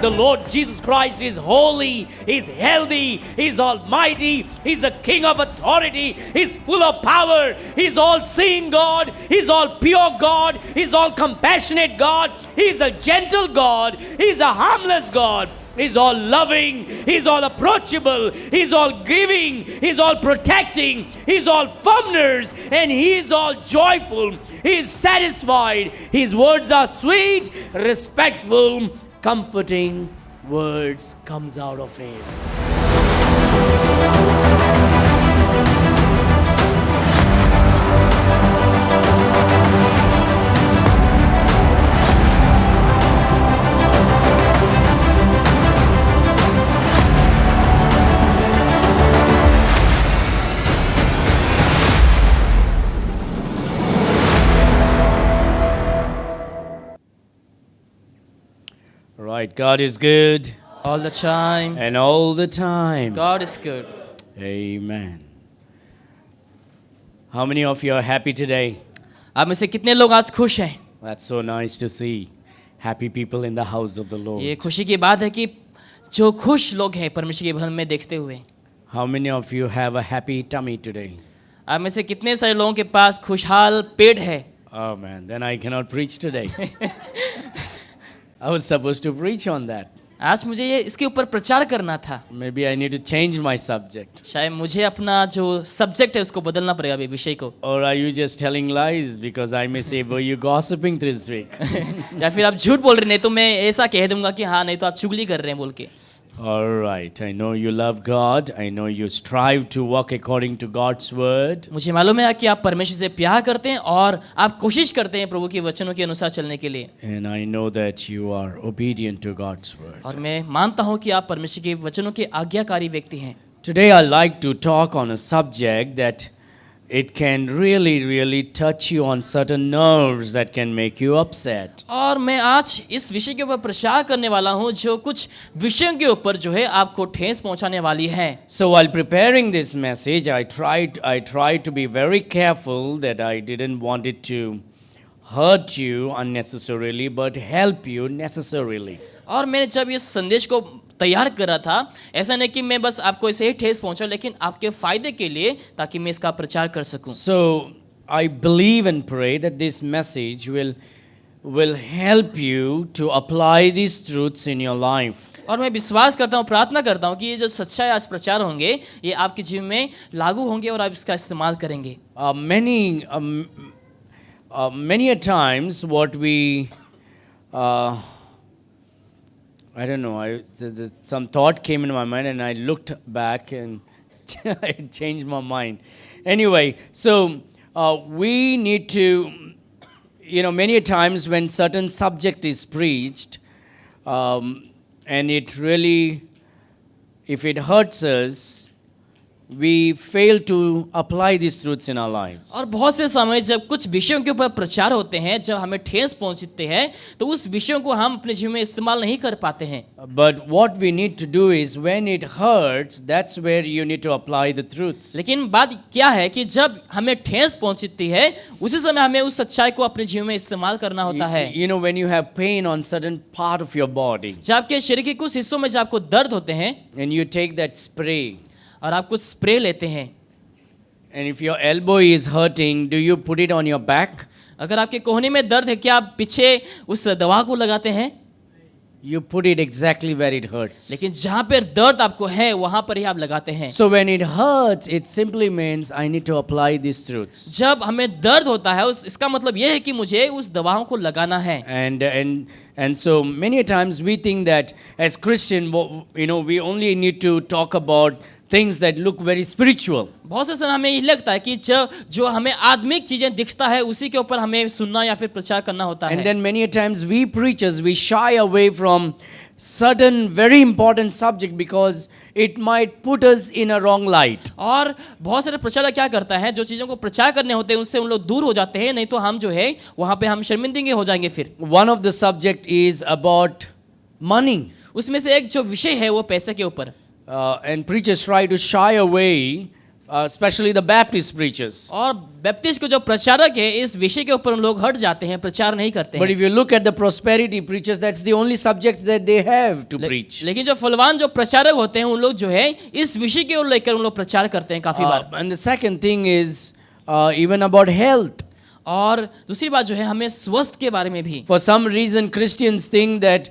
The Lord Jesus Christ is holy, He's healthy, He's almighty, He's the King of authority, He's full of power, He's all-seeing God, He's all pure God, He's all compassionate God, He's a gentle God, He's a harmless God. He's all loving, He's all approachable, He's all giving, He's all protecting, He's all firmness, and He's all joyful, He's satisfied. His words are sweet, respectful, comforting words comes out of Him. Right, God is good. All the time. And all the time. God is good. Amen. How many of you are happy today? आप में से कितने लोग आज खुश हैं? That's so nice to see happy people in the house of the Lord. ये खुशी की बात है कि जो खुश लोग हैं परमेश्वर के भवन में देखते हुए. How many of you have a happy tummy today? आप में से कितने सारे लोगों के पास खुशहाल पेट है? Oh man, then I cannot preach today. I was supposed to preach on that. आज मुझे ये इसके ऊपर प्रचार करना था. Maybe I need to change my subject. शायद मुझे अपना जो सब्जेक्ट है उसको बदलना पड़ेगा अभी विषय को. Or are you just telling lies because I may say, were you gossiping this week? या फिर आप झूठ बोल रहे हैं तो मैं ऐसा कह दूंगा कि हाँ नहीं तो आप चुगली कर रहे हैं बोल के. All right, I know you love God. I know you strive to walk according to God's word. मुझे मालूम है कि आप परमेश्वर से प्यार करते हैं और आप कोशिश करते हैं प्रभु के वचनों के अनुसार चलने के लिए. And I know that you are obedient to God's word. और मैं मानता हूँ कि आप परमेश्वर के वचनों के आज्ञाकारी व्यक्ति हैं. Today I like to talk on a subject that it can really touch you on certain nerves that can make you upset. और मैं आज इस विषय के ऊपर प्रचार करने वाला हूँ जो कुछ विषयों के ऊपर जो है आपको ठेस पहुँचाने वाली है. So while preparing this message, I tried to be very careful that I didn't want it to hurt you unnecessarily, but help you necessarily. और मैंने जब इस संदेश को तैयार कर रहा था ऐसा नहीं कि मैं बस आपको ऐसे ही ठेस पहुंचाऊं लेकिन आपके फायदे के लिए ताकि मैं इसका प्रचार कर सकूं. So I believe and pray that this message will help you to apply these truths in your life. और मैं विश्वास करता हूँ प्रार्थना करता हूँ कि ये जो सच्चाई आज प्रचार होंगे ये आपके जीवन में लागू होंगे और आप इसका इस्तेमाल करेंगे. Many a times what we I don't know, some thought came in my mind and I looked back and I changed my mind. Anyway, so we need to, many a times when certain subject is preached and it really, if it hurts us, we fail to apply these truths in our lives. और बहुत से समय जब कुछ विषयों के ऊपर प्रचार होते हैं जब हमें ठेस पहुंचते हैं तो उस विषयों को हम अपने जीवन में इस्तेमाल नहीं कर पाते हैं. But what we need to do is when it hurts, that's where you need to apply the truths. लेकिन बात क्या है कि जब हमें ठेस पहुंचती है उसी समय हमें उस सच्चाई को अपने जीवन में इस्तेमाल करना होता है. When you have pain on certain part of your body, जब आपके शरीर के कुछ हिस्सों में जब आपको दर्द होते हैं and you take that spray, और आप कुछ स्प्रे लेते हैं, and if your elbow is hurting, do you put it on your back? अगर आपके कोहनी में दर्द है क्या आप पीछे उस दवा को लगाते हैं? You put it exactly where it hurts. लेकिन जहाँ पर दर्द आपको है वहाँ पर ही आप लगाते हैं. So when it hurts, it simply means I need to apply these truths. जब हमें दर्द होता है इसका मतलब यह है कि मुझे उस दवाओं को लगाना है. And so many times we think that as Christian, we only need to talk about things that look very spiritual. बहुत से समय हमें ये लगता है कि जो हमें आत्मिक चीजें दिखता है उसी के ऊपर हमें सुनना या फिर प्रचार करना होता है. And then many times we preachers, we shy away from certain very important subject because it might put us in a wrong light. और बहुत सारे प्रचारक क्या करता है जो चीजों को प्रचार करने होते हैं उससे उन लोग दूर हो जाते हैं नहीं तो हम जो है वहाँ पे हम शर्मिंदगी हो जाएंगे फिर. One of the subject is about money. उसमें से एक जो विषय है वो पैसे के ऊपर. And preachers try to shy away especially the Baptist preachers. और बैप्टिस्ट के जो प्रचारक है इस विषय के ऊपर हम लोग हट जाते हैं, प्रचार नहीं करते But हैं। if you look at the prosperity preachers, that's the only subject that they have to preach. लेकिन जो फलवान जो प्रचारक होते हैं उन लोग जो है इस विषय के ओर लेकर उन लोग प्रचार करते हैं काफी बार। And the second thing is even about health. और दूसरी बात जो है हमें स्वस्थ के बारे में भी। For some reason, Christians think that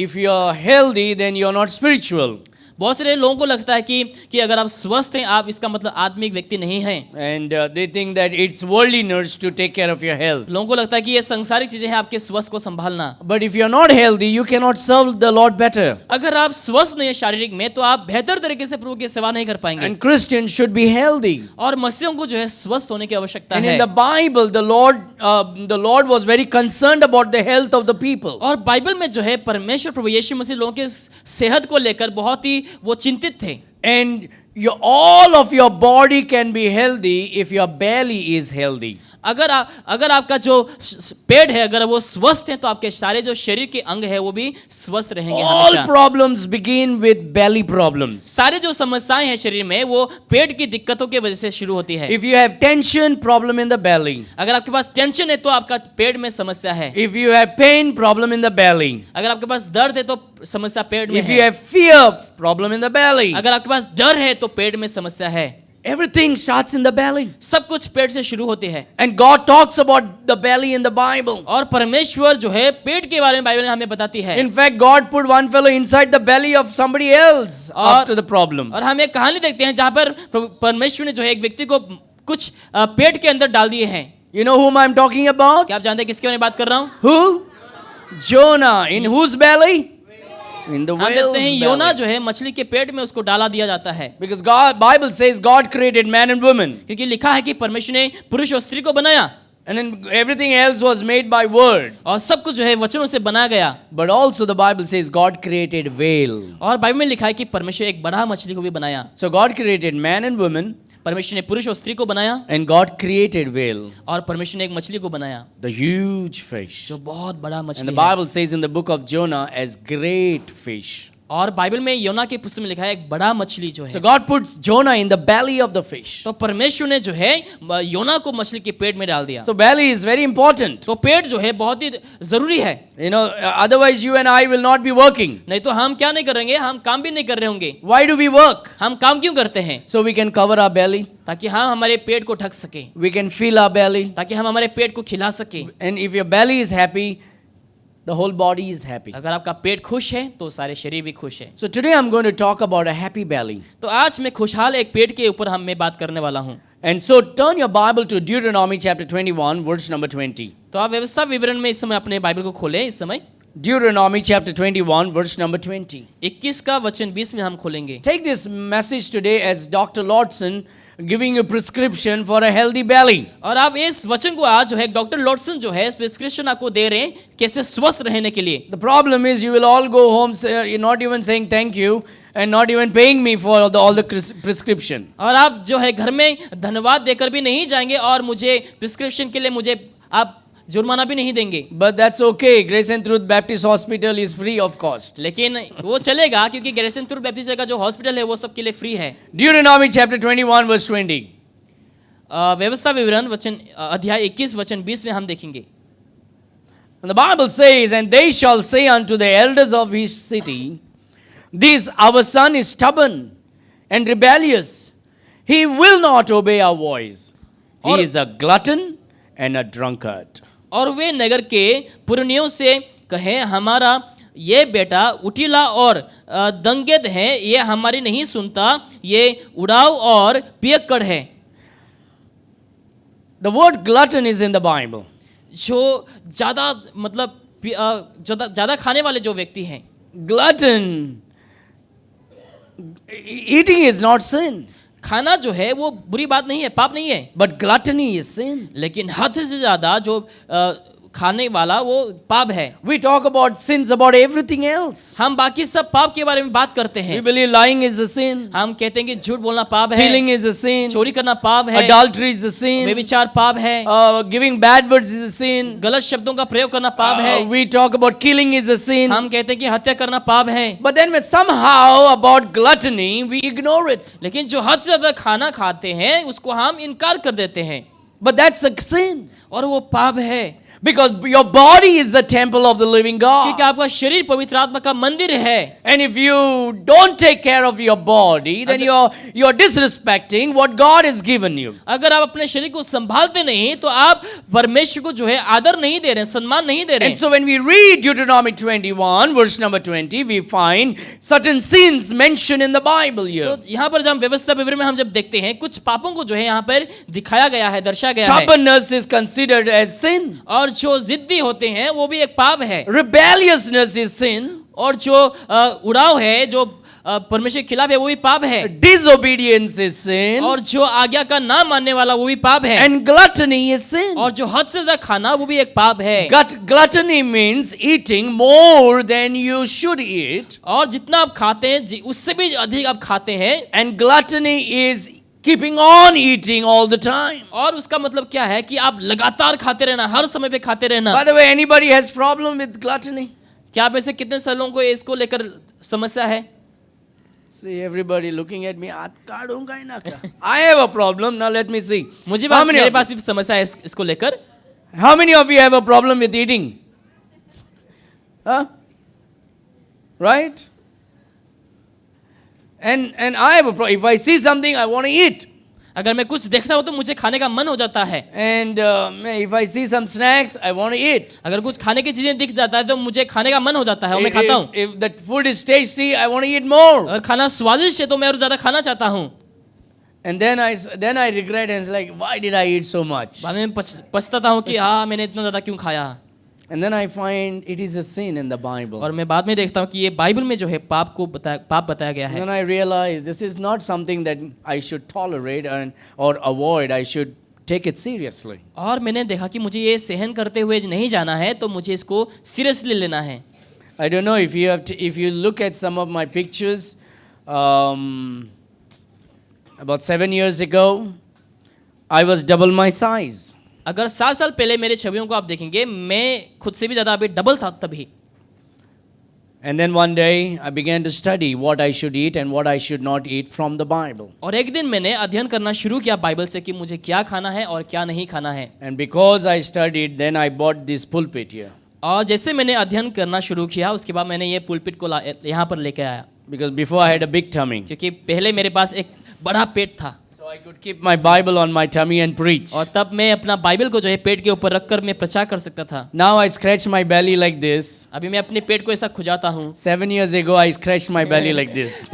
if you are healthy, then you are not spiritual. बहुत सारे लोगों को लगता है कि अगर आप स्वस्थ हैं आप इसका मतलब आत्मिक व्यक्ति नहीं हैं। And they think that it's worldliness to take care of your health. लोगों को लगता है कि ये संसारिक चीजें हैं आपके स्वास्थ्य को संभालना। But if you are not healthy, you cannot serve the Lord better. अगर आप स्वस्थ नहीं है शारीरिक में तो आप बेहतर तरीके से प्रभु की सेवा नहीं कर पाएंगे। And Christians should be healthy. और मसीहियों को जो है स्वस्थ होने की आवश्यकता And है। in the Bible, the Lord was very concerned about the health of the people. और बाइबल में जो है परमेश्वर प्रभु यीशु मसीह लोगों के सेहत को लेकर बहुत ही वो चिंतित थे। And all of your body can be healthy if your belly is healthy. अगर आपका जो पेट है अगर वो स्वस्थ है तो आपके सारे जो शरीर के अंग है वो भी स्वस्थ रहेंगे All हमेशा। problems begin with belly problems. सारे जो समस्याएं हैं शरीर में वो पेट की दिक्कतों की वजह से शुरू होती है। If you have tension, problem in the belly. अगर आपके पास टेंशन है तो आपका पेट में समस्या है। If you have pain, problem in the belly. अगर आपके पास दर्द है तो समस्या पेट में If you है। have fear, problem in the belly. अगर आपके पास डर है तो पेट में समस्या है। Everything starts in the belly. सब कुछ पेट से शुरू होती है। And God talks about the belly in the Bible. और परमेश्वर जो है पेट के बारे में बाइबल में हमें बताती है। In fact, God put one fellow inside the belly of somebody else after the problem. और हम एक कहानी देखते हैं जहाँ पर परमेश्वर ने जो है एक व्यक्ति को कुछ पेट के अंदर डाल दिए हैं। You know whom I'm talking about? क्या आप जानते हैं किसके बारे में बात कर रहा हूँ? Who? Jonah. In whose belly? In the हम whale's देखते हैं योना belly. जो है मछली के पेट में उसको डाला दिया जाता है। Because Bible says God created man and woman. क्योंकि लिखा है कि परमेश्वर ने पुरुष और स्त्री को बनाया And then everything else was made by word. और सब कुछ जो है वचनों से बनाया गया। But also the Bible says God created whale. और बाइबल में लिखा है कि परमेश्वर एक बड़ा मछली को भी बनाया। So God created man and woman परमेश्वर ने पुरुष और स्त्री को बनाया and God created whale, और परमेश्वर ने एक मछली को बनाया the huge fish. जो बहुत बड़ा And the मछली है। Bible says in the book of Jonah as great fish. और बाइबल में योना के पुस्तक में लिखा है एक बड़ा मछली जो So है। God puts Jonah in the belly of the fish. तो परमेश्वर ने जो है योना को मछली के पेट में डाल दिया। So belly is very important. तो पेट जो है बहुत ही जरूरी है। You know, otherwise you and I will not be working. नहीं तो हम क्या नहीं करेंगे, हम काम भी नहीं कर रहे होंगे। Why do we work? हम काम क्यों करते हैं? So we can cover our belly. ताकि हम हमारे पेट को ढक सके, We can fill our belly. ताकि हम हमारे पेट को खिला सके। And if your belly is happy, the whole body is happy. अगर आपका पेट खुश है तो सारे शरीर भी खुश है। So today I'm going to talk about a happy belly. तो आज मैं खुशहाल एक पेट के ऊपर मैं बात करने वाला हूँ। And so turn your Bible to Deuteronomy chapter 21 verse number 20. तो आप व्यवस्था विवरण में इस समय अपने बाइबल को खोलें। इस समय Deuteronomy chapter 21 verse number 20. 21 का वचन 20 में हम खोलेंगे। Take this message today as Dr. Lordson giving you prescription for a healthy belly. और आप इस वचन को आज जो है डॉक्टर लॉर्डसन जो है प्रिस्क्रिप्शन आपको दे रहे हैं कैसे स्वस्थ रहने के लिए। The problem is you will all go home you're not even saying thank you and not even paying me for all the prescription. और आप जो है घर में धन्यवाद देकर भी नहीं जाएंगे और मुझे प्रिस्क्रिप्शन के लिए मुझे आप जुर्माना भी नहीं देंगे। But that's okay. Grace and Truth Baptist Hospital is free of cost. लेकिन वो चलेगा क्योंकि ग्रेस एंड ट्रूथ बैप्टिस्ट का जो हॉस्पिटल है वो सबके लिए फ्री है। Deuteronomy chapter 21 verse 20. व्यवस्था विवरण वचन अध्याय 21 वचन 20 में हम देखेंगे। And the Bible says, and they shall say unto the elders of his city, this our son is stubborn and rebellious. He will not obey our voice. He और- is a glutton and a drunkard. और वे नगर के पुरनियों से कहें हमारा ये बेटा उठीला और दंगेद है, ये हमारी नहीं सुनता, ये उड़ाव और पियक्कड़ है। The word glutton is in the Bible. जो ज्यादा मतलब ज्यादा खाने वाले जो व्यक्ति हैं। Glutton, eating is not sin, खाना जो है वो बुरी बात नहीं है, पाप नहीं है, but gluttony is sin. लेकिन हद से ज्यादा जो खाने वाला वो पाप है। We talk about sins about everything else. हम बाकी सब पाप के बारे में बात करते We हैं। believe lying is a sin, हम कहते हैं कि झूठ बोलना पाप है, stealing is a sin, चोरी करना पाप है, adultery is a sin, व्यभिचार पाप है, giving bad words is a sin. गलत शब्दों का प्रयोग करना पाप है। We talk about killing is a sin. हम कहते हैं कि हत्या करना पाप है। But then when somehow about gluttony, we ignore it. लेकिन जो हद से ज्यादा खाना खाते हैं उसको हम इनकार कर देते हैं, But that's a sin. और वो पाप है। Because your body is the temple of the living God. क्योंकि आपका शरीर पवित्र आत्मा का मंदिर है। And if you don't take care of your body, then you're disrespecting what God has given you. अगर आप अपने शरीर को संभालते नहीं तो आप परमेश्वर को जो है आदर नहीं दे रहे, सम्मान नहीं दे रहे। And so when we read Deuteronomy 21, verse number 20, we find certain sins mentioned in the Bible here. तो यहाँ पर जब हम व्यवस्था विवरण में हम जब देखते हैं कुछ पापों को जो है यहाँ पर दिखाया गया है, दर्शाया गया है। Stubbornness is considered as sin. और जो जिद्दी होते हैं वो भी एक पाप है। Rebelliousness is sin. और जो उड़ाव है, जो परमेश्वर के खिलाफ है, वो भी पाप है। Disobedience is sin. और जो आज्ञा का ना मानने वाला वो भी पाप है। And gluttony is sin. और जो हद से ज्यादा खाना वो भी एक पाप है। Gluttony means eating more than you should eat. और जितना आप खाते हैं उससे भी अधिक आप खाते हैं। And gluttony is keeping on eating all the time. और उसका मतलब क्या है कि आप लगातार खाते रहना, हर समय पे खाते रहना। By the way, anybody has problem with gluttony? क्या आप में से कितने सालों को इसको लेकर समस्या है? See everybody looking at me. I have a problem. Now let me see. मेरे पास भी समस्या है इसको लेकर। How many of you have a problem with eating? Huh? Right? And I have a problem. If I see something, I want to eat. अगर मैं कुछ देखता हूँ तो मुझे खाने का मन हो जाता है। And if I see some snacks, I want to eat. अगर कुछ खाने की चीजें दिख जाता है तो मुझे खाने का मन हो जाता है और मैं खाता हूँ। If that food is tasty, I want to eat more. अगर खाना स्वादिष्ट है तो मैं और ज्यादा खाना चाहता हूँ। And then I regret and it's like, why did I eat so much? बाद में पछताता हूँ कि हाँ मैंने इतना ज्यादा क्यों खाया। And then I find it is a sin in the Bible. और मैं बाद में देखता हूँ कि ये बाइबल में जो है पाप बताया गया है। Then I realize this is not something that I should tolerate or avoid. I should take it seriously. और मैंने देखा कि मुझे ये सहन करते हुए नहीं जाना है, तो मुझे इसको सीरियसली लेना है। I don't know if you look at some of my pictures, about 7 years ago, I was double my size. अगर 7 साल पहले मेरे छवियों को आप देखेंगे, मैं खुद से भी ज्यादा अभी डबल था तभी। And then one day I began to study what I should eat and what I should not eat from the Bible. और एक दिन मैंने अध्ययन करना शुरू किया बाइबल से कि मुझे क्या खाना है और क्या नहीं खाना है। And because I studied, then I bought this pulpit here. और jैसे मैंने अध्ययन करना शुरू किया उसके बाद मैंने ये पुलपिट को यहाँ पर लेके आया। Because before I had a big tummy. क्योंकि पहले मेरे पास एक बड़ा पेट था। So I could keep my Bible on my tummy and preach. और तब मैं अपना बाइबल को जो है पेट के ऊपर रखकर मैं प्रचार कर सकता था। Now I scratch my belly like this. अभी मैं अपने पेट को ऐसा खुजाता हूँ। 7 years ago I scratched my belly like this.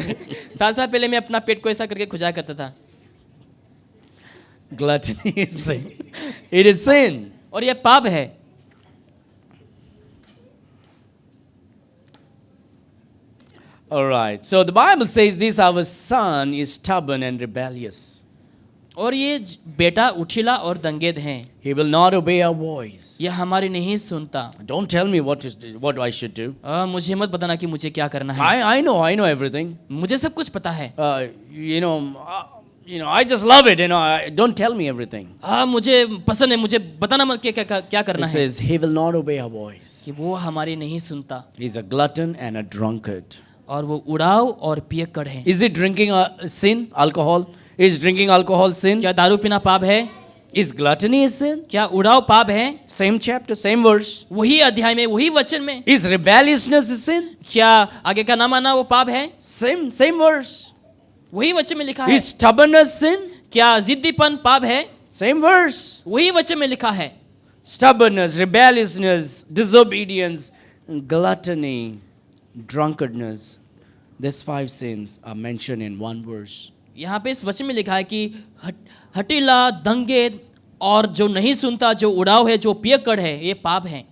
7 साल पहले मैं अपना पेट को ऐसा करके खुजाया करता था। Gluttony is sin. It is sin. और ये पाप है। All right. So the Bible says this, our son is stubborn and rebellious. और ये बेटा उठिला और दंगेद हैं। He will not obey our voice. ये हमारी नहीं सुनता। Don't tell me what I should do. मुझे मत बताना कि मुझे क्या करना है। I know everything. मुझे सब कुछ पता है। I just love it. Don't tell me everything. मुझे पसंद है, मुझे बताना मत क्या करना It है। says he will not obey our voice. कि वो हमारी नहीं सुनता। He's a glutton and a drunkard. और वो उड़ाव और पियक्कड़ है। Is it drinking sin? Alcohol? Is drinking alcohol sin? क्या दारू पीना पाप है? Is gluttony a sin? क्या उड़ाव पाप है? Same chapter, same verse. वही अध्याय में, वही वचन में। Is rebelliousness a sin? क्या आगे का ना मानना वो पाप है? Same verse. वही वचन में लिखा है। Is stubbornness sin? क्या जिद्दीपन पाप है? Same verse. वही वचन में लिखा है। Stubbornness, rebelliousness, disobedience, gluttony, drunkardness. These 5 sins are mentioned in one verse. यहाँ पे इस वचन में लिखा है कि हठीला, दंगेद और जो नहीं सुनता, जो उड़ाव है, जो पियक्कड़ है, ये पाप हैं।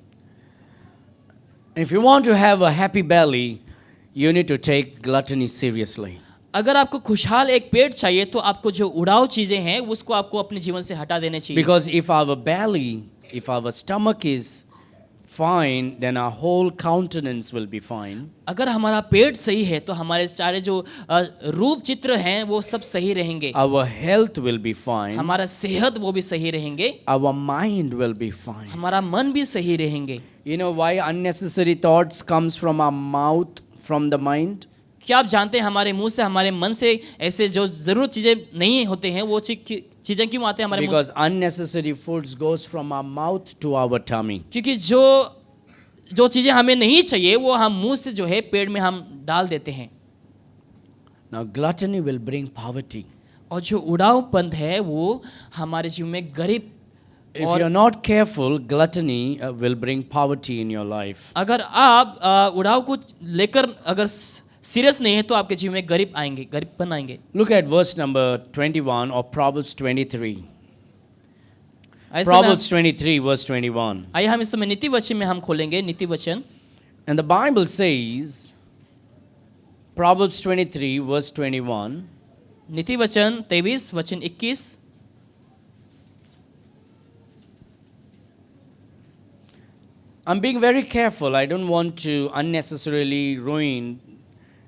If you want to have a happy belly, you need to take gluttony seriously. अगर आपको खुशहाल एक पेट चाहिए तो आपको जो उड़ाव चीजें हैं उसको आपको अपने जीवन से हटा देने चाहिए। Because if our belly, if our stomach is fine, then our whole countenance will be fine. अगर हमारा पेट सही है तो हमारे सारे जो रूप चित्र हैं वो सब सही रहेंगे, Our health will be fine. हमारा सेहत वो भी सही रहेंगे, Our mind will be fine. हमारा मन भी सही रहेंगे। You know why unnecessary thoughts comes from our mouth, from the mind? क्या आप जानते हैं हमारे मुंह से, हमारे मन से ऐसे जो जरूरत चीजें नहीं होते हैं वो चीजें क्यों आते हैं हमारे मुंह Because unnecessary foods goes from our mouth to our tummy. से? क्योंकि जो चीजें हमें नहीं चाहिए वो हम मुंह से जो है पेट में हम डाल देते हैं। Now gluttony will bring poverty. और जो उड़ावपन है वो हमारे जीवन में गरीब, If और you're not careful, gluttony will bring poverty in your life. अगर आप उड़ाव को लेकर अगर सीरियस नहीं है तो आपके जीवन में गरीबपन आएंगे। Look at verse number 21 of Proverbs 23. ऐसे में Proverbs 23 verse 21. आइए हम इस समय नीति वचन में हम खोलेंगे नीति वचन। And the Bible says, Proverbs 23 verse 21, नीति वचन 23 वचन 21। I'm being very careful. I don't want to unnecessarily ruin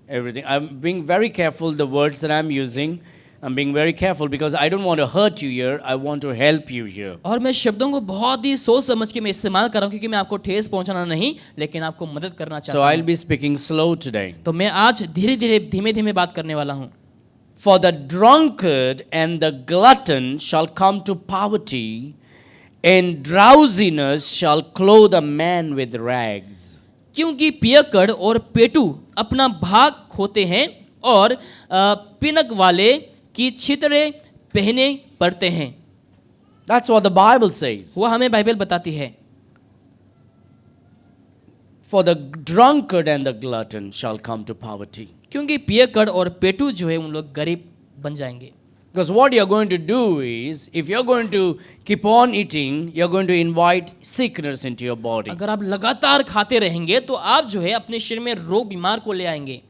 everything. I'm being very careful the words that I'm using. I'm being very careful because I don't want to hurt you here. I want to help you here. और मैं शब्दों को बहुत ही सोच समझ के मैं इस्तेमाल कर रहा हूँ क्योंकि मैं आपको ठेस पहुंचाना नहीं लेकिन आपको मदद करना So चाहता I'll हूँ। be speaking slow today. तो मैं आज धीरे धीरे धीमे धीमे बात करने वाला हूँ। For the drunkard and the glutton shall come to poverty, and drowsiness shall clothe a man with rags. क्योंकि पियक्कड़ और पेटू अपना भाग खोते हैं और पिनक वाले की छितरे पहने पड़ते हैं। That's what the Bible says. वो हमें बाइबल बताती है। For the drunkard and the glutton shall come to poverty. क्योंकि पियक्कड़ और पेटू जो है उन लोग गरीब बन जाएंगे। Because what you're going to do is, if you're going to keep on eating, you're going to invite sickness into your body. अगर आप लगातार खाते रहेंगे तो आप जो है अपने शरीर में रोग बीमार को ले आएंगे।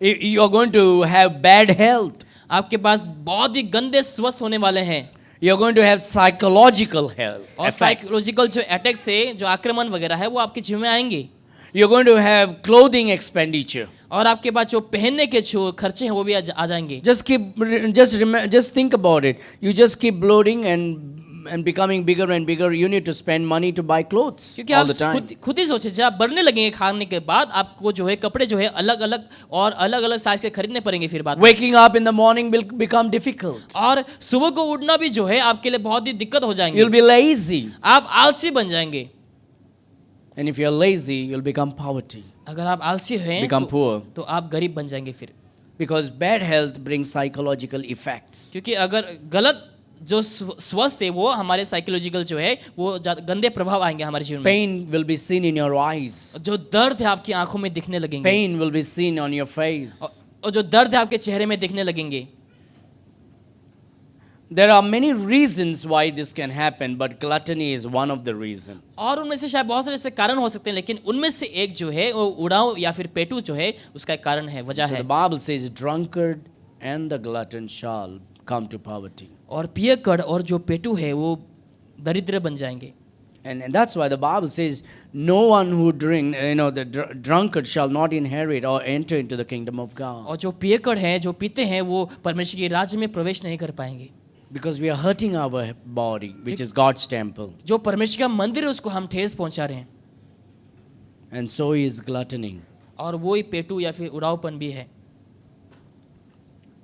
You're going to have bad health. आपके पास बहुत ही गंदे स्वस्थ होने वाले हैं। You're going to have psychological health और effects. साइकोलॉजिकल जो अटैक्स है, जो आक्रमण वगैरह है वो आपके जीवन में आएंगे। You're going to have clothing expenditure. और आपके पास जो पहनने के जो खर्चे हैं वो भी आ जाएंगे। Just think about it. You just keep bloating and becoming bigger and bigger. You need to spend money to buy clothes क्योंकि all आप the time. खुद ही सोचे जब आप बढ़ने लगेंगे खाने के बाद आपको जो है कपड़े जो है अलग अलग और अलग अलग साइज के खरीदने पड़ेंगे फिर बाद में। Waking up in the morning will become difficult. और सुबह को उठना भी जो है आपके लिए बहुत ही दिक्कत हो जाएंगे। You'll be lazy. आप आलसी बन जाएंगे। And if you're lazy, you'll become poverty. अगर आप आलसी हैं Become poor. तो आप गरीब बन जाएंगे फिर। Because bad health brings psychological effects. क्योंकि अगर गलत जो स्वस्थ है वो हमारे साइकोलॉजिकल जो है वो गंदे प्रभाव आएंगे हमारे जीवन में। Pain will be seen in your eyes. जो दर्द है आपकी आंखों में दिखने लगेंगे। Pain will be seen on your face. और जो दर्द है आपके चेहरे में दिखने लगेंगे। There are many reasons why this can happen, but gluttony is one of the reasons. और उनमें से शायद बहुत सारे ऐसे कारण हो सकते हैं लेकिन उनमें से एक जो है वो उड़ाव या फिर पेटू जो है उसका एक कारण है, वजह So है। the Bible says, drunkard and the glutton shall come to poverty. और पियक्कड़ और जो पेटू है वो दरिद्र बन जाएंगे। And that's why the Bible says, no one who drink, the drunkard shall not inherit or enter into the kingdom of God. और जो पियक्कड़ हैं, जो पीते हैं, वो परमेश्वर के राज्य में प्रवेश नहीं कर पाएंगे। Because we are hurting our body, which is God's temple. जो परमेश्वर का मंदिर है उसको हम ठेस पहुंचा रहे हैं। And so is gluttony. और वो ही पेटू या फिर उड़ावपन भी है।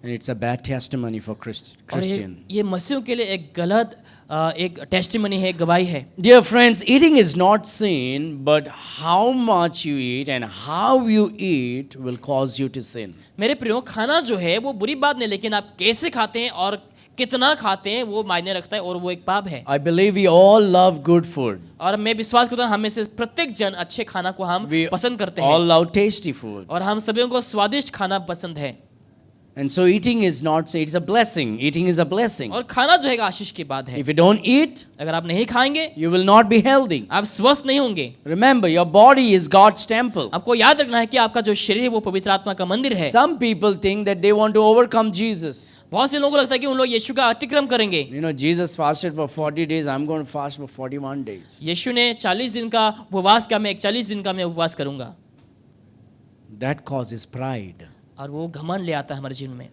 And it's a bad testimony for और Christian. ये मसीह के लिए एक गलत एक टेस्टिमनी है, गवाही है। Dear friends, eating is not sin, but how much you eat and how you eat will cause you to sin. मेरे प्रियो, खाना जो है वो बुरी बात नहीं, लेकिन आप कैसे खाते हैं और कितना खाते हैं वो मायने रखता है और वो एक पाप है। I believe we all love good food. और मैं विश्वास करता हूँ हमें से प्रत्येक जन अच्छे खाना को हम We पसंद करते all हैं love tasty food. और हम सभी को स्वादिष्ट खाना पसंद है। And so eating is not, say, it's a blessing. Eating is a blessing. और खाना जो है एक आशीष की बात है। If you don't eat, अगर आप नहीं खाएंगे you will not be healthy. आप स्वस्थ नहीं होंगे। Remember, your body is God's temple. आपको याद रखना है कि आपका जो शरीर है वो पवित्र आत्मा का मंदिर है। Some people think that they want to overcome Jesus. बहुत से लोगों को लगता है कि उन लोग यीशु का अतिक्रम करेंगे। You know, Jesus fasted for 40 days. I'm going to fast for 41 days. यीशु ने 40 दिन का उपवास किया, मैं 41 दिन का मैं उपवास करूंगा। That causes pride. और वो घमंड ले आता है हमारे जीवन में,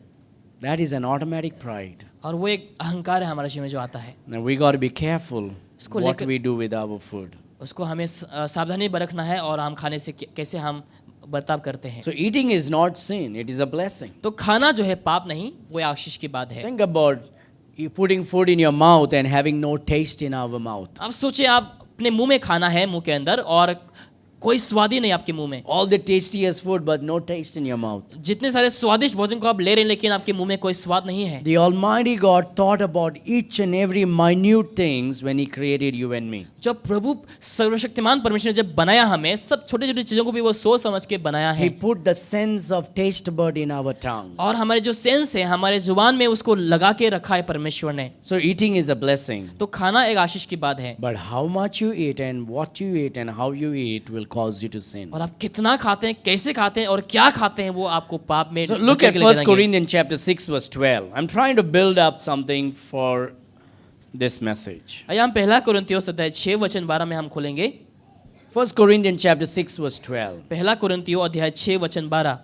That is an automatic pride. और वो एक अहंकार है हमारे जीवन में जो आता है। Now we got to be careful इसको what लेकर- we do with our food. उसको हमें सावधानी बरतना है और हम खाने से कैसे हम बर्ताव करते हैं। So eating is not sin, it is a blessing. तो खाना जो है पाप नहीं, वो आशीष की बात है। Think about you putting food in your mouth and having no taste in our mouth. अब सोचिए आप अपने मुंह में खाना है, मुंह के अंदर, और कोई स्वाद ही नहीं आपके मुंह में। All the tastiest food but no taste in your mouth. जितने सारे स्वादिष्ट भोजन को आप ले रहे हैं लेकिन आपके मुंह में कोई स्वाद नहीं है। The Almighty God thought about each and every minute things when He created you and me. जब प्रभु सर्वशक्तिमान परमेश्वर ने जब बनाया हमें, सब छोटी छोटी चीजों को भी वो सोच समझ के बनाया है। He put the sense of taste bud in our tongue. और हमारे जो सेंस है हमारे जुबान में उसको लगा के रखा है परमेश्वर ने। So eating is a blessing. तो खाना एक आशीष की बात है, But how much you eat and what you eat and how you eat will cause you to sin. और आप कितना खाते हैं, कैसे खाते हैं और क्या खाते हैं वो आपको पाप में So look धकेल at के ले 1 जाएंगे। Corinthians chapter 6 verse 12. I'm trying to build up something for this message. आइए हम पहला कुरिन्थियों अध्याय 6 वचन 12 में हम खोलेंगे। 1 Corinthians chapter 6 verse 12. पहला कुरिन्थियों अध्याय 6 वचन 12।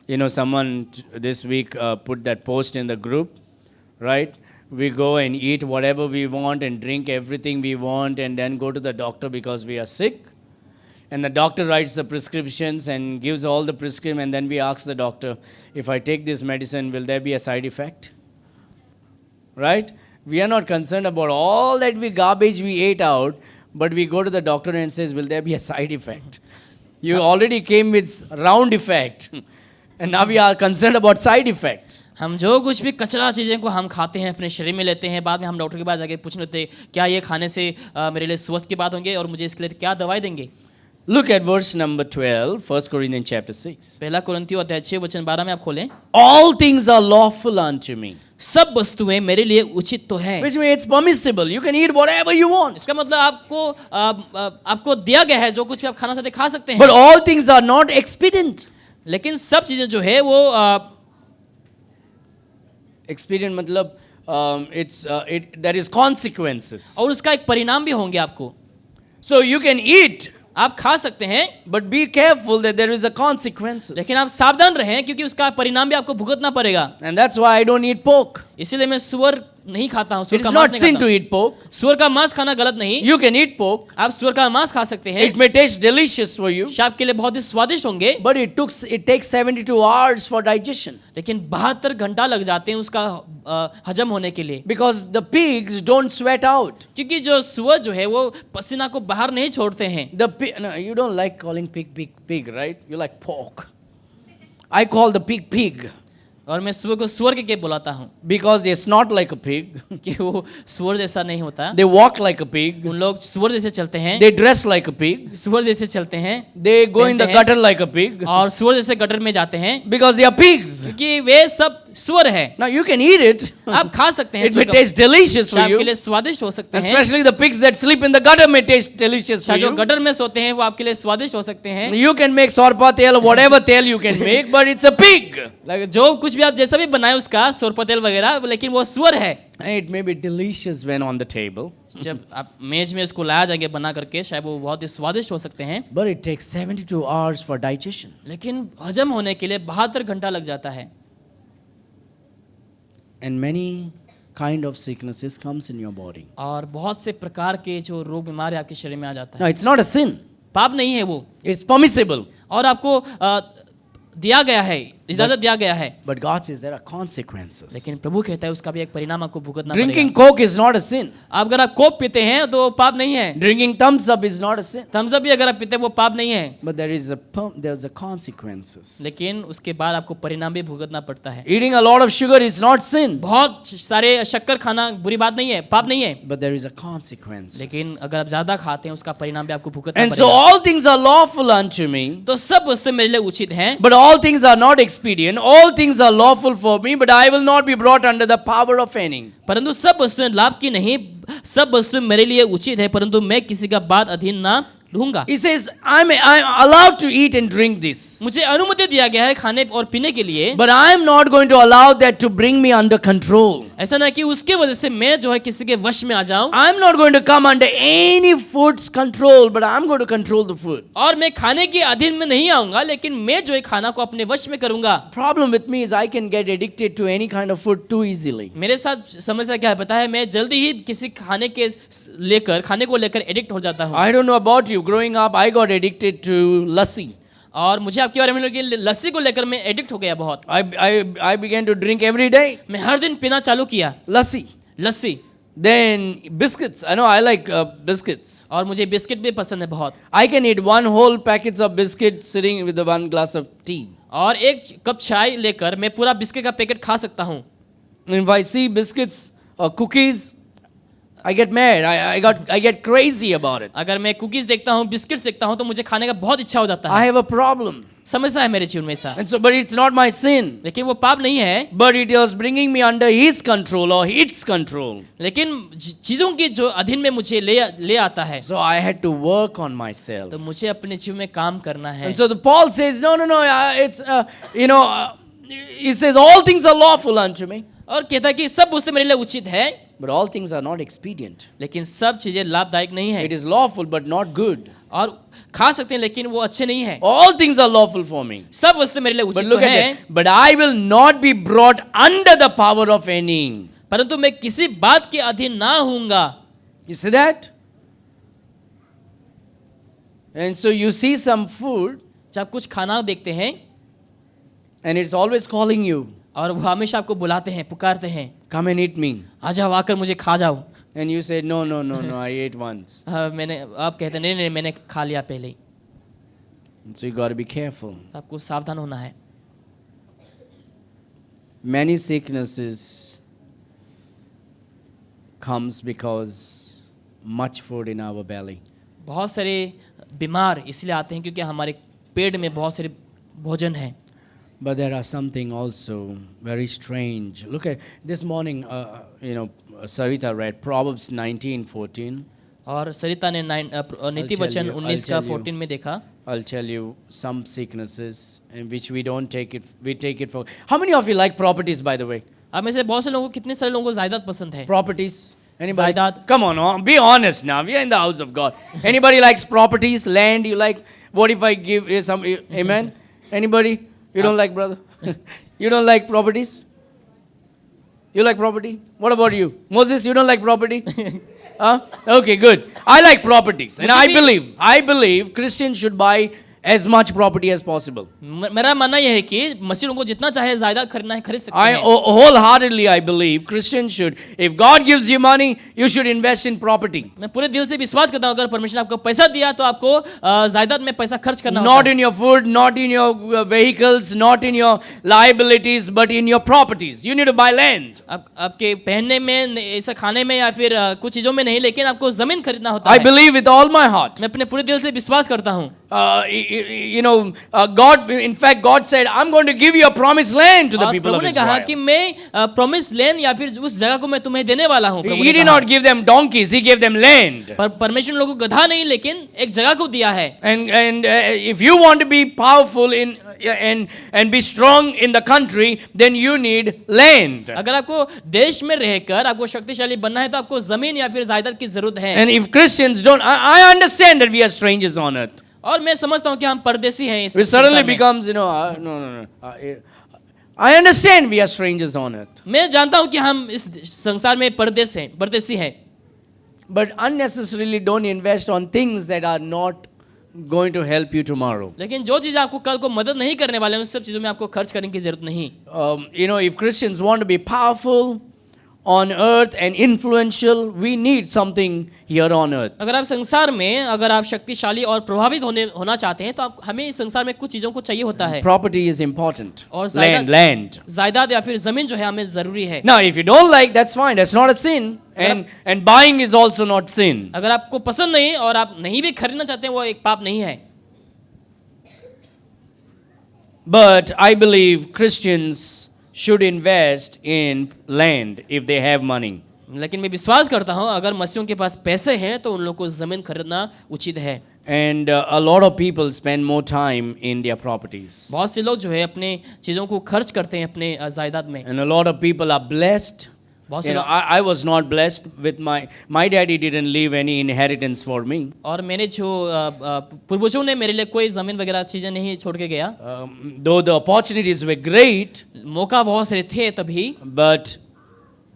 You know, someone this week put that post in the group, right? We go and eat whatever we want and drink everything we want and then go to the doctor because we are sick. And the doctor writes the prescriptions and gives all the prescription, and then we ask the doctor, if I take this medicine, will there be a side effect? Right? We are not concerned about all that garbage we ate out, but we go to the doctor and says, will there be a side effect? You already came with round effect. And now we are concerned about side effects. हम जो कुछ भी कचरा चीजें को हम खाते हैं अपने शरीर में लेते हैं, बाद में हम डॉक्टर के पास जाके पूछ लेते हैं क्या ये खाने से मेरे लिए स्वस्थ की बात होंगे और मुझे इसके लिए क्या दवाई देंगे। Look at verse number 12, 1 Corinthians chapter 6. पहला कुरिन्थियों अध्याय 6 वचन 12 में आप खोलें। All things are lawful unto me. सब वस्तुएं मेरे लिए उचित तो है। Which means it's permissible. You can eat whatever you want. इसका मतलब आपको दिया गया है, जो कुछ भी आप खाना चाहते खा सकते हैं। But all things are not expedient. लेकिन सब चीजें जो है वो Expedient मतलब there is consequences. और उसका एक परिणाम भी होंगे आपको। So you can eat, आप खा सकते हैं, but be careful that there is a consequences. लेकिन आप सावधान रहें क्योंकि उसका परिणाम भी आपको भुगतना पड़ेगा। And that's why I don't eat pork. इसीलिए मैं सुअर नहीं खाता हूँ। It सुअर is का not मांस sin नहीं to खाता। eat pork. सुअर का मांस खाना गलत नहीं। You can eat pork. आप सुअर का मांस खा सकते हैं, It may taste delicious for you, आपके लिए बहुत ही स्वादिष्ट होंगे, but it takes 72 hours for digestion. लेकिन 72 घंटा लग जाते हैं उसका हजम होने के लिए। Because the pigs don't sweat out. क्योंकि जो सुअर जो है वो पसीना को बाहर नहीं छोड़ते हैं। No, you don't like calling pig, right? You like pork. I call the pig और मैं सुअर को सुअर के बुलाता हूँ because they snort like a pig. कि वो सुअर जैसा नहीं होता। They walk like a pig. उन लोग सुअर जैसे चलते हैं, They dress like a pig. सुअर जैसे चलते हैं, They go in the पहनते हैं, gutter like a pig और सुअर जैसे गटर में जाते हैं because they are pigs. क्योंकि वे सब सुअर है। Now you can eat it. आप खा सकते हैं, It may taste delicious for आपके you. लिए स्वादिष्ट हो सकते हैं। Especially the pigs that sleep in the gutter may taste delicious for जो you. गटर में सोते हैं वो आपके लिए स्वादिष्ट हो सकते हैं। You can make sorpa tail, whatever tail you can make, but it's a pig. जो कुछ भी आप जैसा भी बनाए उसका सोरपतेल वगैरह, लेकिन वो सुअर है। It may be delicious when on the table, जब आप मेज में उसको लाया जाएंगे बना करके, शायद वो बहुत ही स्वादिष्ट हो सकते हैं, but it takes 72 hours for digestion. लेकिन हजम होने के लिए 72 घंटा लग जाता है। And many kind of sicknesses comes in your body. और बहुत से प्रकार के जो रोग बीमारी आपके शरीर में आ जाता है। No, it's not a sin. पाप नहीं है वो, It's permissible. और आपको दिया गया है, इजाजत दिया गया है, But God says there are consequences. लेकिन प्रभु कहता है उसका भी एक परिणाम आपको भुगतना Drinking पड़ेगा। Coke is not a sin. आप अगर आप कोक पीते हैं तो पाप नहीं है, Drinking thumbs up is not a sin. Thumbs up भी अगर आप पीते हैं वो पाप नहीं है, But there's a consequences. लेकिन उसके बाद आपको परिणाम भी भुगतना पड़ता है। Eating a lot of sugar is not sin. बहुत सारे शक्कर खाना बुरी बात नहीं है, पाप नहीं है, But there is a consequence. लेकिन अगर आप ज्यादा खाते हैं उसका परिणाम भी आपको भुगतना And so पड़ेगा। all things are lawful unto me, तो सब वस्तु मेरे लिए उचित हैं, but all things are not expedient. All things are lawful for me, but I will not be brought under the power of any. परंतु सब वस्तुएं लाभ की नहीं, सब वस्तुएं मेरे लिए उचित है, परंतु मैं किसी का बात अधीन ना लूंगा। He says, I'm allowed to eat and drink this, मुझे अनुमति दिया गया है खाने और पीने के लिए, but I am not going to allow that to bring me under control. ऐसा ना कि उसके वजह से मैं जो है किसी के वश में आ जाऊं, I'm not going to come under any food's control, but I'm going to control the food. और मैं खाने के अधीन में नहीं आऊंगा, लेकिन मैं जो है खाना को अपने वश में करूंगा। Problem with me is I can get addicted to any kind of food too easily. मेरे साथ समस्या क्या है पता है, मैं जल्दी ही किसी खाने को लेकर एडिक्ट हो जाता हूँ। I don't know about you. Growing up, I got addicted to lassi. और मुझे आपके बारे में कि लस्सी को लेकर मैं एडिक्ट हो गया बहुत। I began to drink every day. मैं हर दिन पीना चालू किया Lassi. Lassi, Then biscuits. I know I like biscuits. और मुझे बिस्किट भी पसंद है बहुत। I can eat one whole packets of biscuits sitting with the one glass of tea. और एक कप चाय लेकर मैं पूरा बिस्किट का पैकेट खा सकता हूँ। And if I see biscuits or cookies, I get mad. I get crazy about it. अगर मैं कुकीज देखता हूँ, बिस्किट्स देखता हूँ, तो मुझे खाने का बहुत इच्छा हो जाता I है। have a problem. समस्या है मेरे जीवन में ऐसा, And so, but it's not my sin. लेकिन वो पाप नहीं है, But it was bringing me under his control or its control. लेकिन चीजों की जो अधीन में मुझे ले आता है, So I had to work on myself. तो मुझे अपने जीवन में काम करना है। And so Paul says, no, it's, he says, all things are lawful unto me, और कहता है कि सब वस्तु मेरे लिए उचित है, but all things are not expedient. लेकिन सब चीजें लाभदायक नहीं है। It is lawful, but not good. और खा सकते हैं लेकिन वो अच्छे नहीं है। All things are lawful for me. सब वस्तु मेरे लिए But उचित look तो at है, it. But I will not be brought under the power of any. परंतु मैं किसी बात के अधीन ना होऊंगा। You see that? And so you see some food, जब कुछ खाना देखते हैं and it's always calling you, और वो हमेशा आपको बुलाते हैं, पुकारते हैं, come and eat me. आ जाओ, आकर मुझे खा जाओ। And you say, no, I ate once. आप कहते हैं नहीं, मैंने खा लिया पहले ही। And so you got to be careful. आपको सावधान होना है। Many sicknesses comes because much food in our belly. बहुत सारे बीमार इसलिए आते हैं क्योंकि हमारे पेट में बहुत सारे भोजन है। But there are something also very strange. Look at this morning, Sarita read Proverbs 19:14. और सरिता ने नीति वचन 19 का 14 में देखा। I'll tell you some sicknesses in which we take it for. How many of you like properties, by the way? अब में से बहुत से लोगों को, कितने सारे लोगों को जायदाद पसंद है? Properties? Anybody? जायदाद। Come on, be honest now. We are in the house of God. Anybody likes properties, land? You like? What if I give you some? Amen. Anybody? You don't like, brother? You don't like properties? You like property? What about you? Moses, you don't like property? Huh? Okay, good. I like properties. And I believe Christians should buy as much property as possible. मेरा मानना यह है कि मसीह लोगों को जितना चाहे जायदाद खरीदना है खरीद सकते हैं। Wholeheartedly I believe Christians should, if God gives you money, you should invest in property. मैं पूरे दिल से विश्वास करता हूँ अगर परमेश्वर ने आपको पैसा दिया तो आपको जायदाद में पैसा खर्च करना Not in your food, not in your vehicles, not in your liabilities, but in your properties. You need to buy land. आपके पहनने में, ऐसा खाने में या फिर कुछ चीजों में नहीं, लेकिन आपको जमीन खरीदना होता I है। believe with all my heart. मैं अपने पूरे दिल से विश्वास करता हूँ। God, in fact, God said, I'm going to give you a promised land to the और people of प्रभु ने कहा Israel. कि मैं प्रॉमिस लैंड या फिर उस जगह को मैं तुम्हें देने वाला हूँ। प्रभु He ने did कहा। not give them donkeys, He gave them land. पर परमेश्वर ने लोगों को गधा नहीं लेकिन एक जगह को दिया है। And if you want to be powerful and be strong in the country, then you need land. अगर आपको देश में रहकर आपको शक्तिशाली बनना है तो आपको जमीन या फिर जायदाद की जरूरत है। And if Christians don't, I understand that we are strangers on earth. और मैं समझता हूँ कि हम परदेसी हैं इस We suddenly संसार में। becomes, no. I understand we are strangers on earth. मैं जानता हूँ कि हम इस संसार में परदेसी हैं। But unnecessarily don't invest on things that are not going to help you tomorrow. लेकिन जो चीज़ आपको कल को मदद नहीं करने वाले हैं उन सब चीज़ों में आपको खर्च करने की जरूरत नहीं। You know, if Christians want to be powerful on earth and influential, we need something here on earth. अगर आप संसार में अगर आप शक्तिशाली और प्रभावित होना चाहते हैं तो आप हमें इस संसार में कुछ चीज़ों को चाहिए होता है। Property is important. और Land. जायदाद या फिर जमीन जो है हमें जरूरी है। Now, if you don't like, that's fine. That's not a sin. And buying is also not sin. अगर आपको पसंद नहीं और आप नहीं भी खरीदना चाहते हैं वो एक पाप नहीं है। But I believe Christians should invest in land if they have money. लेकिन मैं विश्वास करता हूँ अगर मसीहों के पास पैसे हैं तो उन लोगों को जमीन खरीदना उचित है। And a lot of people spend more time in their properties. बहुत से लोग जो है अपने चीज़ों को खर्च करते हैं अपने जायदाद में। And a lot of people are blessed. बहुत You से know, लोग I was not blessed with my daddy didn't leave any inheritance for me. और मेरे जो पूर्वजों ने मेरे लिए कोई जमीन वगैरह चीज़ें नहीं छोड़ के गया। Though the opportunities were great, मौका बहुत से थे तभी, but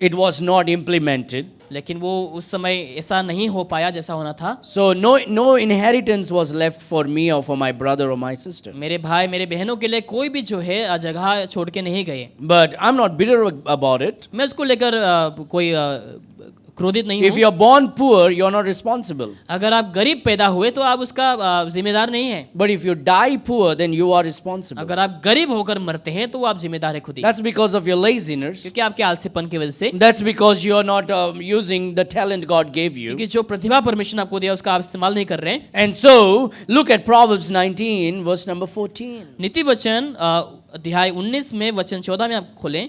it was not implemented. लेकिन वो उस समय ऐसा नहीं हो पाया जैसा होना था। So no inheritance was left for me or for my brother or my sister. मेरे भाई मेरे बहनों के लिए कोई भी जो है जगह छोड़ के नहीं गए। But I'm not bitter about it. मैं उसको लेकर कोई क्रोधित नहीं If हूँ। you're born poor, you're not responsible. अगर आप गरीब पैदा हुए तो आप उसका जिम्मेदार नहीं है। But if you die poor, then you are responsible. अगर आप गरीब होकर मरते हैं तो आप जिम्मेदार है खुद ही। That's because of your laziness. क्योंकि आपके आलसीपन की वजह से, That's because you're not using the talent God gave you. क्योंकि जो प्रतिभा परमेश्वर ने आपको दिया उसका आप इस्तेमाल नहीं कर रहे हैं। And so, look at Proverbs 19, verse number 14. नीति वचन अध्याय 19 में वचन 14 में आप खोलें।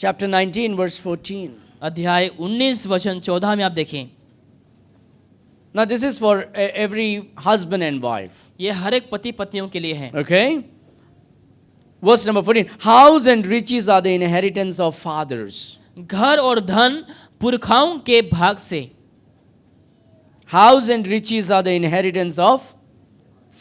Chapter 19, verse 14. अध्याय 19 वचन 14 में आप देखें। Now, this is for every husband and wife. ये हर एक पति पत्नियों के लिए है। Okay? Verse number 14. House and riches are the inheritance of fathers. घर और धन पुरखाओं के भाग से। House and riches are the inheritance of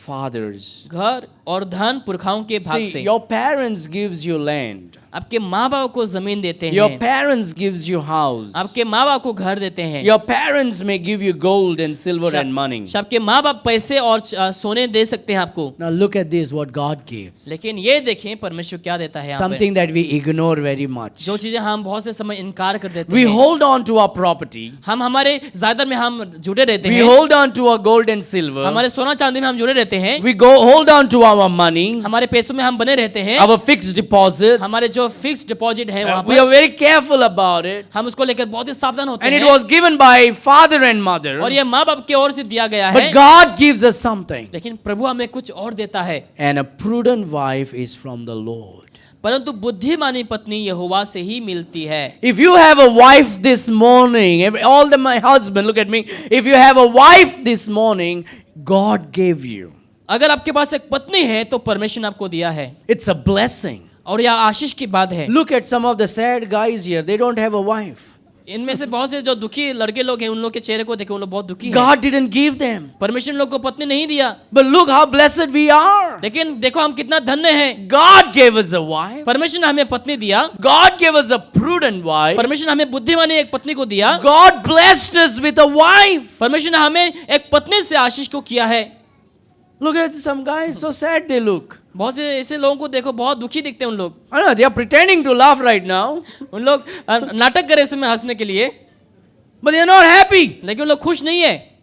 fathers. घर और धन पुरखाओं के भाग See, से। your parents gives you land. आपके माँ बाप को जमीन देते Your हैं। parents gives you house. आपके माँ बाप को घर देते हैं। Your parents may give you gold and silver and money. आपके माँ बाप पैसे और सोने दे सकते हैं आपको। Now look at this, what God gives. लेकिन ये देखें परमेश्वर क्या देता है यहाँ पे। Something that we ignore very much. जो चीजें हम बहुत से समय इनकार कर देते We हैं। hold on to our property. हम हमारे जायदाद में हम जुड़े रहते We हैं। hold on to our gold and silver. हमारे सोना चांदी में हम जुड़े रहते हैं। We hold on to our money, हमारे पैसों में हम बने रहते हैं। our fixed deposits. हमारे जो फिक्स्ड डिपॉजिट है वहाँ We पर are very careful about it. हम उसको लेकर बहुत ही सावधान होते And it हैं। was given by father and mother. और ये माँ बाप की ओर से दिया गया है। But God gives us something. लेकिन प्रभु हमें कुछ और देता है। And a prudent wife is from the Lord. परंतु बुद्धिमानी पत्नी यहोवा से ही मिलती है। If you have a wife this morning, my husband, look at me. If you have a wife this morning, God gave you. अगर आपके पास एक पत्नी है तो परमेश्वर ने आपको दिया है It's a blessing. और यह आशीष की बात है। Look at some of the sad guys here. They don't have a wife. इनमें से बहुत से जो दुखी लड़के लोग हैं उन लोग के चेहरे को देखे उन लोग बहुत दुखी हैं। God didn't give them. परमेश्वर ने लोग को पत्नी नहीं दिया। But look how blessed we are. लेकिन देखो हम कितना धन्य हैं। God gave us a wife. परमेश्वर ने हमें पत्नी दिया। God gave us a prudent wife. परमेश्वर ने हमें बुद्धिमानी एक पत्नी को दिया। God blessed us with a wife. परमेश्वर ने हमें एक पत्नी से आशीष को किया है। Look at some guys, so sad they look. बहुत से ऐसे लोगों को देखो बहुत दुखी दिखते हैं उन लोग। I know they are pretending to laugh right now, उन लोग नाटक करे इसमें हंसने के लिए, but they are not happy. लेकिन उन लोग खुश नहीं है।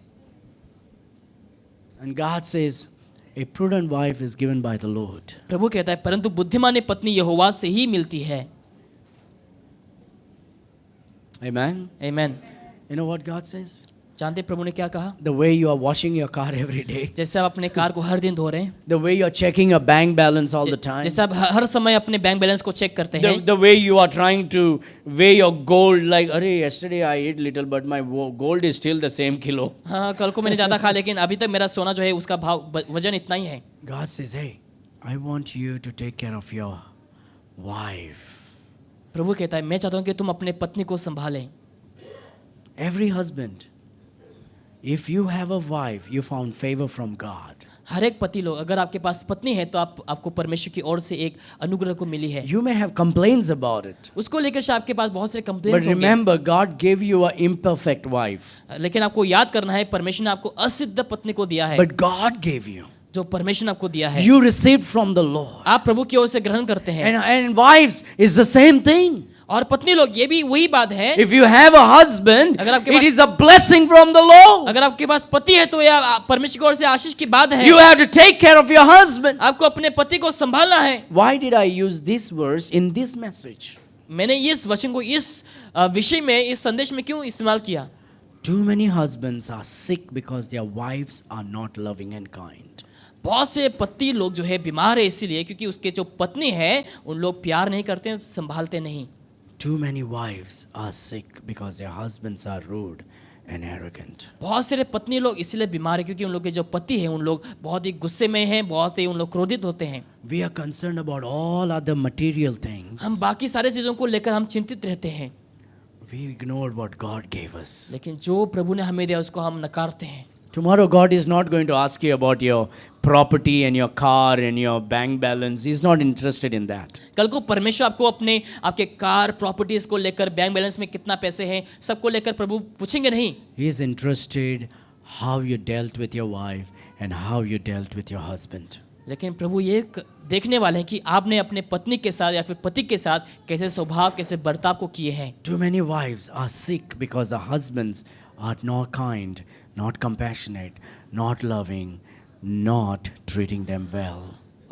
And God says, a prudent wife is given by the Lord. प्रभु कहता है परंतु बुद्धिमानी पत्नी यहोवा से ही मिलती है। Amen. आमीन। You know what God says? जानते प्रभु ने क्या कहा? The way you are washing your car every day, जैसे आप अपने कार को हर दिन धो रहे हैं, the way you are checking your bank balance all the time, जैसे आप हर समय अपने बैंक बैलेंस को चेक करते हैं, the way you are trying to weigh your gold, like, "Arey, yesterday I ate little, but my gold is still the same kilo." हाँ कल को मैंने ज़्यादा खा लेकिन अभी तक मेरा सोना जो है उसका भाव वजन इतना ही है। God says, hey, I want you to take care of your wife. प्रभु कहता है मैं चाहता हूँ कि तुम अपने पत्नी को संभालें। Every husband, if you have a wife, you found favor from God. हर एक पति लोग, अगर आपके पास पत्नी है तो आपको परमेश्वर की ओर से एक अनुग्रह को मिली है। You may have complaints about it. उसको लेकर शायद आपके पास बहुत सारे But कंप्लेंट्स होंगे, remember, God gave you an imperfect wife. लेकिन आपको याद करना है परमेश्वर ने आपको असिद्ध पत्नी को दिया है, But God gave you. जो परमेश्वर ने आपको दिया है, You received from the Lord. आप प्रभु की ओर से ग्रहण करते हैं। And wives is the same thing. और पत्नी लोग, ये भी वही बात है, If you have a husband, अगर आपके it pass- is a blessing from the Lord. अगर आपके पास पति है तो यह परमेश्वर की ओर से आशीष की बात है। You have to take care of your husband. आपको अपने पति को संभालना है। Why did I use this verse in this message? मैंने इस वचन को इस विषय में, इस संदेश में क्यों इस्तेमाल किया? Too many husbands are sick because their wives are not loving and kind. बहुत से पति लोग जो है बीमार है इसीलिए क्योंकि उसके जो पत्नी है उन लोग प्यार नहीं करते, संभालते नहीं। Too many wives are sick because their husbands are rude and arrogant. बहुत सारे पत्नी लोग इसलिए बीमार है क्योंकि उन लोग के जो पति हैं उन लोग बहुत ही गुस्से में हैं, बहुत ही उन लोग क्रोधित होते हैं। We are concerned about all other material things. हम बाकी सारे चीज़ों को लेकर हम चिंतित रहते हैं, We ignore what God gave us. लेकिन जो प्रभु ने हमें दिया उसको हम नकारते हैं। Tomorrow, God is not going to ask you about your property and your car and your bank balance. He's not interested in that. कल को परमेश्वर आपको आपके कार, प्रॉपर्टीज को लेकर, बैंक बैलेंस में कितना पैसे हैं, सबको लेकर प्रभु पूछेंगे नहीं। He is interested how you dealt with your wife and how you dealt with your husband. लेकिन प्रभु ये देखने वाले हैं कि आपने अपने पत्नी के साथ या फिर पति के साथ कैसे स्वभाव, कैसे बर्ताव को किए हैं। Too many wives are sick because the husbands are not kind, not compassionate, not loving, not treating them well.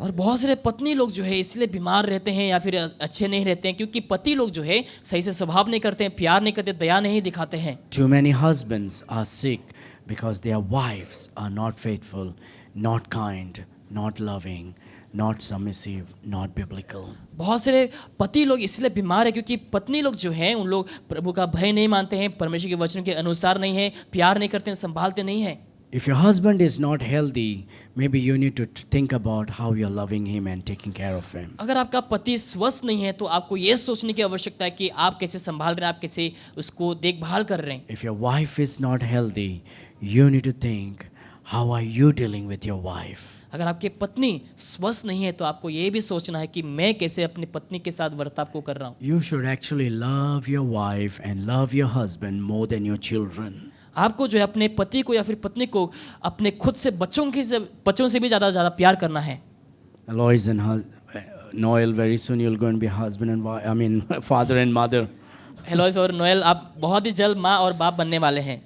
और बहुत सारे पत्नी लोग जो है इसलिए बीमार रहते हैं या फिर अच्छे नहीं रहते हैं क्योंकि पति लोग जो है सही से स्वभाव नहीं करते हैं, प्यार नहीं करते, दया नहीं दिखाते हैं। Too many husbands are sick because their wives are not faithful, not kind, not loving, not submissive, not biblical. बहुत सारे पति लोग इसलिए बीमार है क्योंकि पत्नी लोग जो हैं उन लोग प्रभु का भय नहीं मानते हैं, परमेश्वर के वचन के अनुसार नहीं है, प्यार नहीं करते हैं, संभालते नहीं हैं। If your husband is not healthy, maybe you need to think about how you're loving him and taking care of him. अगर आपका पति स्वस्थ नहीं है तो आपको ये सोचने की आवश्यकता है कि आप कैसे संभाल रहे हैं, आप कैसे उसको देखभाल कर रहे हैं। If your wife is not healthy, you need to think, how are you dealing with your wife? अगर आपकी पत्नी स्वस्थ नहीं है तो आपको ये भी सोचना है कि मैं कैसे अपनी पत्नी के साथ बर्ताव को कर रहा हूँ। You should actually love your wife and love your husband more than your children. आपको जो है अपने पति को या फिर पत्नी को अपने खुद से बच्चों से भी ज़्यादा प्यार करना है। Alois and Noel, very soon you're going to be husband and wife, father and mother. एलोइस और नोएल, आप बहुत ही जल्द माँ और बाप बनने वाले हैं।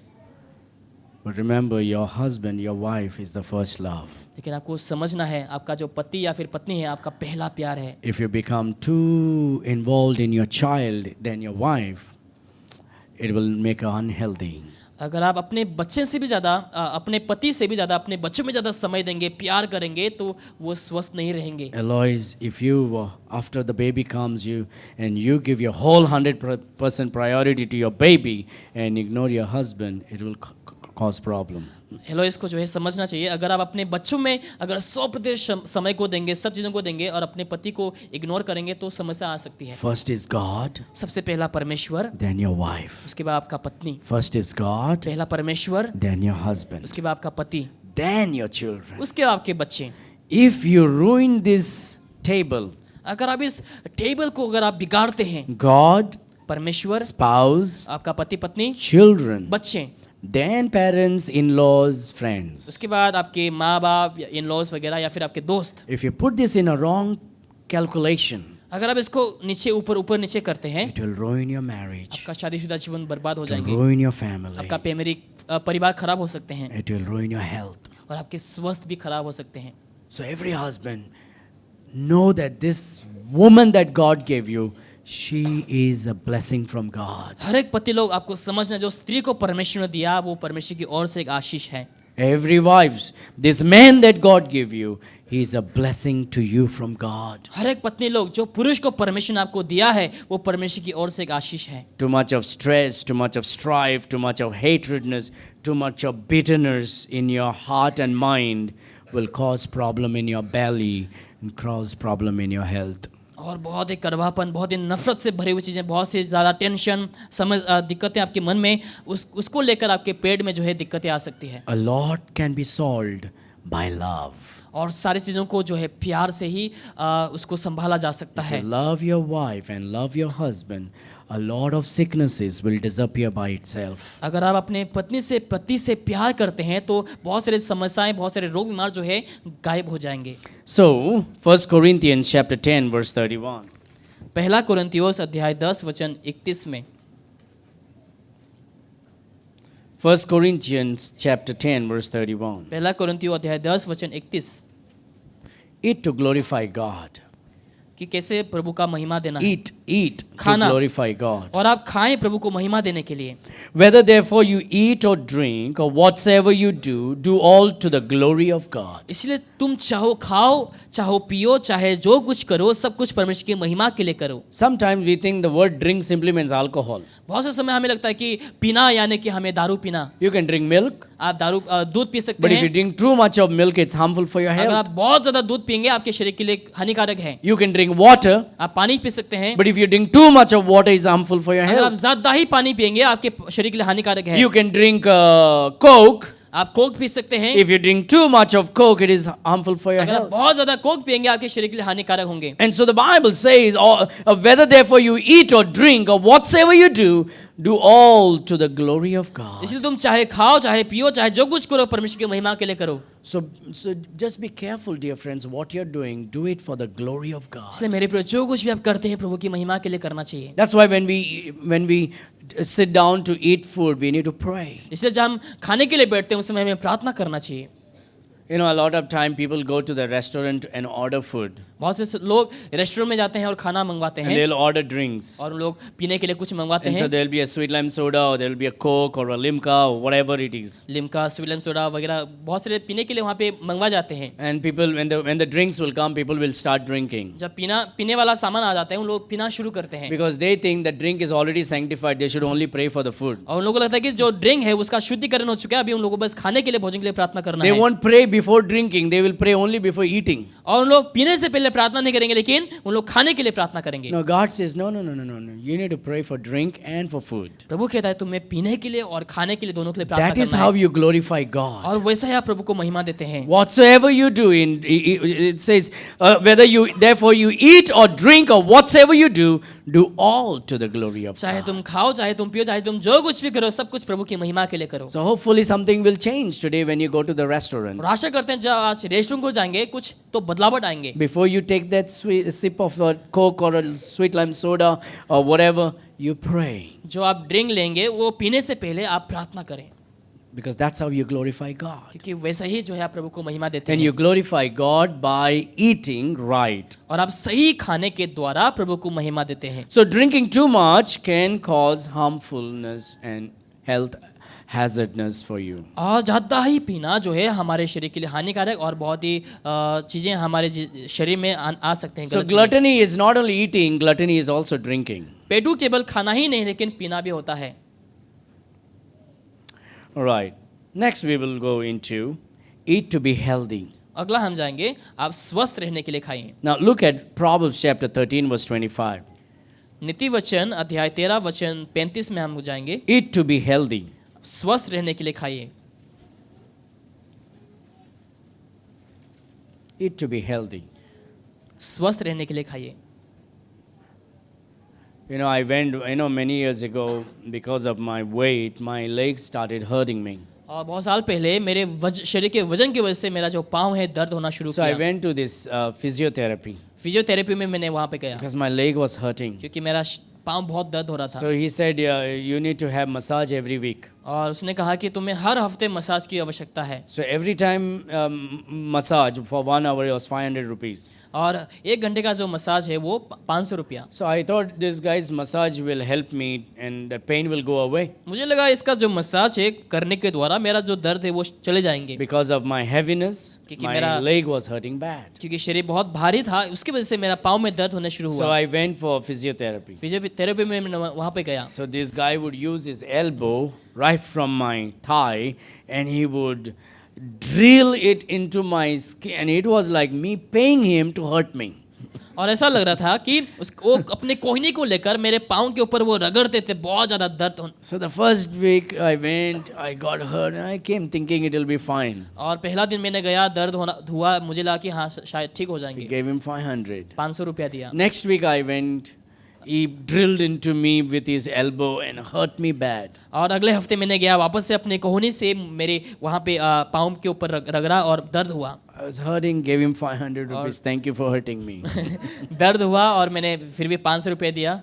But remember, your husband, your wife is the first love. लेकिन आपको समझना है आपका जो पति या फिर पत्नी है आपका पहला प्यार है। If you become too involved in your child than your wife, it will make her unhealthy. अगर आप अपने बच्चे से भी ज़्यादा, अपने पति से भी ज़्यादा अपने बच्चों में ज़्यादा समय देंगे, प्यार करेंगे तो वो स्वस्थ नहीं रहेंगे। Alois, if you, after the baby comes, you give your whole 100% priority to your baby and ignore your husband, it will cause problem. Hello, इसको जो है समझना चाहिए। अगर आप अपने बच्चों में अगर 100% समय को देंगे, सब चीज़ों को देंगे और अपने पति को इग्नोर करेंगे तो समस्या आ सकती है। First is God, सबसे पहला परमेश्वर, then your wife. उसके बाद आपका पत्नी। First is God, पहला परमेश्वर, then your husband, उसके बाद आपका पति, then your children. उसके बाद आपके बच्चे। If you ruin this table, अगर आप इस टेबल को अगर आप बिगाड़ते हैं, God, परमेश्वर, spouse, आपका पति पत्नी, children, बच्चे, then parents, in-laws, friends. उसके बाद आपके माँ बाप, इन लॉज वगैरह या फिर आपके दोस्त। If you put this in a wrong calculation, अगर आप इसको नीचे ऊपर नीचे करते हैं, it will ruin your marriage, आपका शादीशुदा जीवन बर्बाद हो it will जाएंगे, ruin your family, आपका परिवार खराब हो सकते हैं it will ruin your health. और आपके स्वास्थ्य भी खराब हो सकते हैं। So every husband, know that this woman that God gave you, she is a blessing from God. हर एक पति लोग आपको समझना, जो स्त्री को परमेश्वर ने दिया वो परमेश्वर की ओर से एक आशीष है। Every wives, this man that God gave you, he is a blessing to you from God. हर एक पत्नी लोग, जो पुरुष को परमेश्वर ने आपको दिया है वो परमेश्वर की ओर से एक आशीष है। Too much of stress, too much of strife, too much of hatredness, too much of bitterness in your heart and mind will cause problem in your belly and cause problem in your health. और बहुत ही कड़वापन, बहुत ही नफरत से भरी हुई चीज़ें, बहुत सी ज़्यादा टेंशन, दिक्कतें आपके मन में, उसको लेकर आपके पेट में जो है दिक्कतें आ सकती है। A lot can be solved by love. और सारी चीज़ों को जो है प्यार से ही उसको संभाला जा सकता If है. you love your wife and love your husband, a lot of sicknesses will disappear by itself. अगर आप अपने पति से प्यार करते हैं तो बहुत सारी समस्याएं, बहुत सारे रोग बीमार जो है गायब हो जाएंगे. So, 1 Corinthians chapter 10 verse 31. पहला कुरिन्थियोस अध्याय 10 वचन 31 में. 1 Corinthians chapter 10 verse 31. पहला कुरिन्थियों अध्याय 10 वचन 31 Eat to glorify God. कि कैसे प्रभु का महिमा देना है. Eat to खाना. glorify God. और आप खाएं प्रभु को महिमा देने के लिए. Whether therefore you eat or drink or whatsoever you do, do all to the glory of God. इसलिए तुम चाहो खाओ, चाहो पियो, चाहे जो कुछ करो, सब कुछ परमेश्वर की महिमा के लिए करो. Sometimes we think the word drink simply means alcohol. बहुत से समय हमें लगता है कि पीना यानी कि हमें दारू पीना. You can drink milk, आप दूध पी सकते but if you हैं. drink too much of milk, it's harmful for your अगर health. आप बहुत ज्यादा दूध पिएंगे आपके शरीर के लिए हानिकारक है. You can drink water, आप पानी पी सकते हैं. but if you drink too much of water, it's harmful for your अगर आप health. ज्यादा ही पानी पिएंगे आपके शरीर के लिए हानिकारक है. You can drink Coke. आप कोक पी सकते हैं. If you drink too much of Coke, it is harmful for your अगर आप health. बहुत ज्यादा कोक पिएंगे आपके शरीर के लिए हानिकारक होंगे. And so the Bible says, whether therefore you eat or drink or whatsoever you do all to the glory of God. इसलिए तुम चाहे खाओ, चाहे पियो, चाहे जो कुछ करो परमेश्वर की महिमा के लिए करो. So just be careful, dear friends, what you're doing, do it for the glory of God. इसलिए मेरे प्रिय जो कुछ भी आप करते हैं प्रभु की महिमा के लिए करना चाहिए. That's why when we sit down to eat food, we need to pray. इसलिए जब हम खाने के लिए बैठते हैं उस समय हमें प्रार्थना करना चाहिए. You know, a lot of time people go to the restaurant and order food, बहुत से लोग रेस्टोरेंट में जाते हैं और खाना मंगवाते and हैं they'll order drinks. और लोग पीने के लिए कुछ मंगवाते And so हैं. there'll be a sweet lime soda, or there'll be a Coke, or a Limca, or whatever it is. Limca, स्वीलम सोडा वगैरह बहुत सारे पीने के लिए वहाँ पे मंगवा जाते हैं. And people, when the drinks will come, people will start drinking जब पीने वाला सामान आ जाता है उन लोग पीना शुरू करते हैं. because they think the drink is already sanctified. They should only pray for the food. और उन लोगों को लगता है कि जो ड्रिंक है उसका शुद्धिकरण हो चुका है, अभी उन लोगों को बस खाने के लिए, भोजन के लिए प्रार्थना करना They है. won't pray before drinking. They will pray only before eating. और उन लोग पीने से पहले प्रार्थना नहीं करेंगे लेकिन उन लोग खाने के लिए प्रार्थना करेंगे. No, God says, no. You need to pray for drink and for food. प्रभु कहता है तुम्हें पीने के लिए और खाने के लिए दोनों के लिए प्रार्थना That is करना how है. you glorify God. और वैसा ही आप प्रभु को महिमा देते हैं. Whatsoever you do, it says, whether you therefore you eat or drink or whatsoever you do all to the glory of चाहे God. तुम खाओ, चाहे तुम पियो, चाहे तुम जो कुछ भी करो, सब कुछ प्रभु की महिमा के लिए करो. So hopefully something will change today when you go to the restaurant. और आशा करते हैं जब आज रेस्टोरेंट को जाएंगे कुछ तो बदलावट आएंगे. Before you take that sip of a Coke or a sweet lime soda or whatever, you pray. जो आप ड्रिंक लेंगे वो पीने से पहले आप प्रार्थना करें, Because that's how you glorify God. क्योंकि वैसा ही जो है आप प्रभु को महिमा देते And हैं. you glorify God by eating right. और आप सही खाने के द्वारा प्रभु को महिमा देते हैं. So drinking too much can cause harmfulness and health hazardness for you. और ज़्यादा ही पीना जो है हमारे शरीर के लिए हानिकारक और बहुत ही चीज़ें हमारे शरीर में आ सकते हैं. So गलत चीज़ें. gluttony is not only eating, gluttony is also drinking. पेटू केवल खाना ही नहीं लेकिन पीना भी होता है. All right. Next we will go into eat to be healthy. अगला हम जाएंगे आप स्वस्थ रहने के लिए खाइए. Now look at Proverbs chapter 13 verse 25. नीति वचन अध्याय 13 वचन 35 में हम जाएंगे. Eat to be healthy. स्वस्थ रहने के लिए खाइए. Eat to be healthy. स्वस्थ रहने के लिए खाइए. You know, I went, many years ago, because of my weight, my legs started hurting me. और बहुत साल पहले मेरे शरीर के वजन की वजह से मेरा जो पाँव है दर्द होना शुरू So I किया. went to this physiotherapy physiotherapy में मैंने वहाँ पे गया because my leg was hurting. क्योंकि मेरा पाँव बहुत दर्द हो रहा था. So he said, you need to have massage every week. और उसने कहा कि तुम्हें हर हफ्ते मसाज की आवश्यकता है. So every time massage for 1 hour was 500 rupees. और 1 घंटे का जो मसाज है वो 500 रुपया. So I thought this guy's massage will help me and the pain will go away मुझे लगा इसका जो मसाज है करने के द्वारा मेरा जो दर्द है वो चले जाएंगे. because of my heaviness. क्योंकि My मेरा- leg was hurting bad. क्योंकि शरीर बहुत भारी था उसकी वजह से मेरा पाँव में दर्द होने शुरू So हुआ. I went for physiotherapy. Physiotherapy में मैं वहाँ पे गया. So this guy would use his elbow right from my thigh and he would drill it into my skin and it was like me paying him to hurt me. और ऐसा लग रहा था कि वो अपने कोहनी को लेकर मेरे पाँव के ऊपर वो रगड़ते थे, बहुत ज्यादा दर्द So the first week I went, I got hurt, and I came thinking it will be fine. और पहला दिन मैंने गया, दर्द हुआ, मुझे लगा कि हाँ शायद ठीक हो I जाएंगे। gave him 500. 500 रुपया दिया। Next week I went, he drilled into me with his elbow and hurt me bad. और अगले हफ्ते मैंने गया, वापस से अपने कोहनी से मेरे वहाँ पे पाँव के ऊपर रगड़ा और दर्द हुआ। I was hurting, gave him 500 rupees. Thank you for hurting me. दर्द हुआ और मैंने फिर भी 500 रुपये दिया।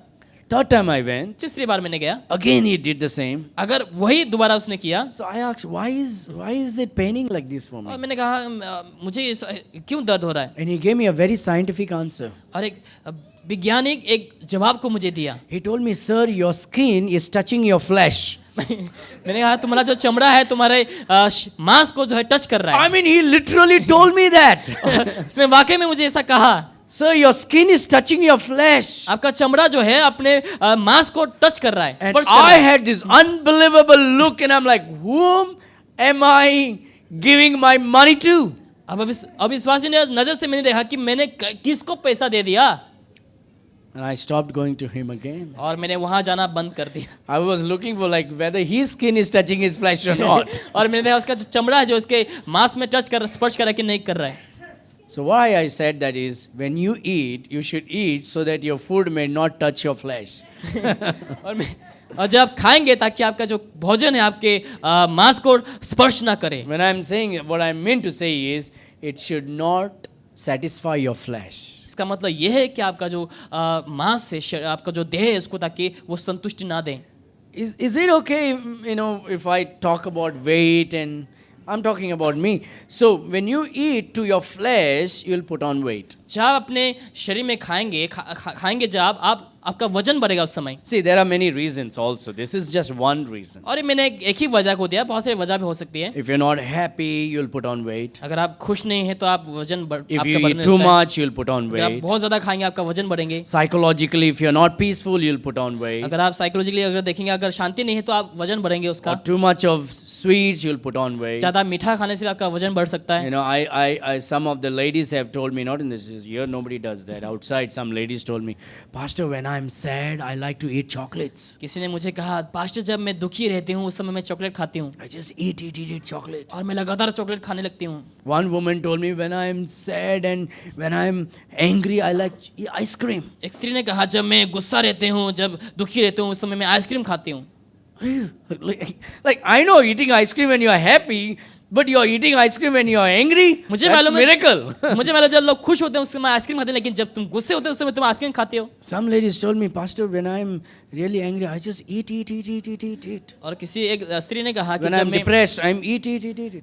Third time I went, तीसरी बार मैंने गया, again he did the same. अगर वही दोबारा उसने किया, So I asked, why is it paining like this for और me? मैंने कहा मुझे क्यों दर्द हो रहा है? And he gave me a very scientific answer. और एक वैज्ञानिक एक जवाब को मुझे दिया। He told me, sir, your skin is touching your flesh. मैंने कहा तुम्हारा जो चमड़ा है तुम्हारे मांस को जो है टच कर रहा I है। mean, he literally told me that. उसने वाकई में मुझे ऐसा कहा, Sir, your skin is touching your flesh. आपका चमड़ा जो है अपने मांस को टच कर रहा है, And स्पर्श कर रहा I है। had this unbelievable look, and I'm like, whom am I giving my money to? अब अविश्वासी नजर से मैंने देखा कि मैंने किसको पैसा दे दिया, And I stopped going to him again. और मैंने वहां जाना बंद कर दिया। I was looking for like whether his skin is touching his flesh or not. और मैंने देखा उसका जो चमड़ा है जो उसके मांस में टच कर स्पर्श कर रहा है कि नहीं कर रहा है। So why I said that is, when you eat, you should eat so that your food may not touch your flesh. और जब आप खाएंगे ताकि आपका जो भोजन है आपके मांस को स्पर्श ना करे। When I'm saying, what I meant to say is, it should not satisfy your flesh. इसका मतलब यह है कि आपका जो मांस है, आपका जो देह है, उसको ताकि वो संतुष्टि ना दे। Is it okay, if I talk about weight, and I'm talking about me. So when you eat to your flesh, you'll put on weight. जब आप अपने शरीर में खाएंगे खाएंगे जब आपका वजन बढ़ेगा उस समय। See, there are many reasons also. This is just one reason. और ये मैंने एक ही वजह को दिया, बहुत सारी वजह भी हो सकती है। If you're not happy, you'll put on weight. अगर आप खुश नहीं है तो आप वजन If you eat too much, you'll put on अगर आप weight. बहुत ज्यादा खाएंगे आपका वजन बढ़ेंगे। Psychologically, if you're not peaceful, you'll put on weight. अगर आप साइकोलॉजिकली अगर देखेंगे, अगर शांति नहीं है तो आप वजन बढ़ेंगे उसका। Or too much of sweets, you'll put on weight. ज्यादा मीठा खाने से आपका वजन बढ़ सकता है। I some of the ladies have told me, not in this year, nobody does that. Outside, some ladies told me, Pastor, when I'm sad, I like to eat chocolates. किसी ने मुझे कहा, पास्टर जब मैं दुखी रहती हूँ उस समय मैं चॉकलेट खाती हूँ I just eat chocolate. और मैं लगातार चॉकलेट खाने लगती हूँ। One woman told me, when I'm sad and when I'm angry, I like ice cream. एक स्त्री ने कहा, जब मैं गुस्सा रहती हूँ, जब दुखी रहती हूँ उस समय मैं आइसक्रीम खाती हूँ। Like, I know eating ice cream when you are happy, but you're eating ice cream when you are angry. मुझे That's मालूम है miracle. मुझे मालूम है जब लोग खुश होते हैं उस समय आइसक्रीम खाते हैं, लेकिन जब तुम गुस्से होते हो उस समय तुम आइसक्रीम खाते हो। Some ladies told me, Pastor, when I'm really angry, I just eat. और किसी एक स्त्री ने कहा कि When I'm depressed, I'm eat.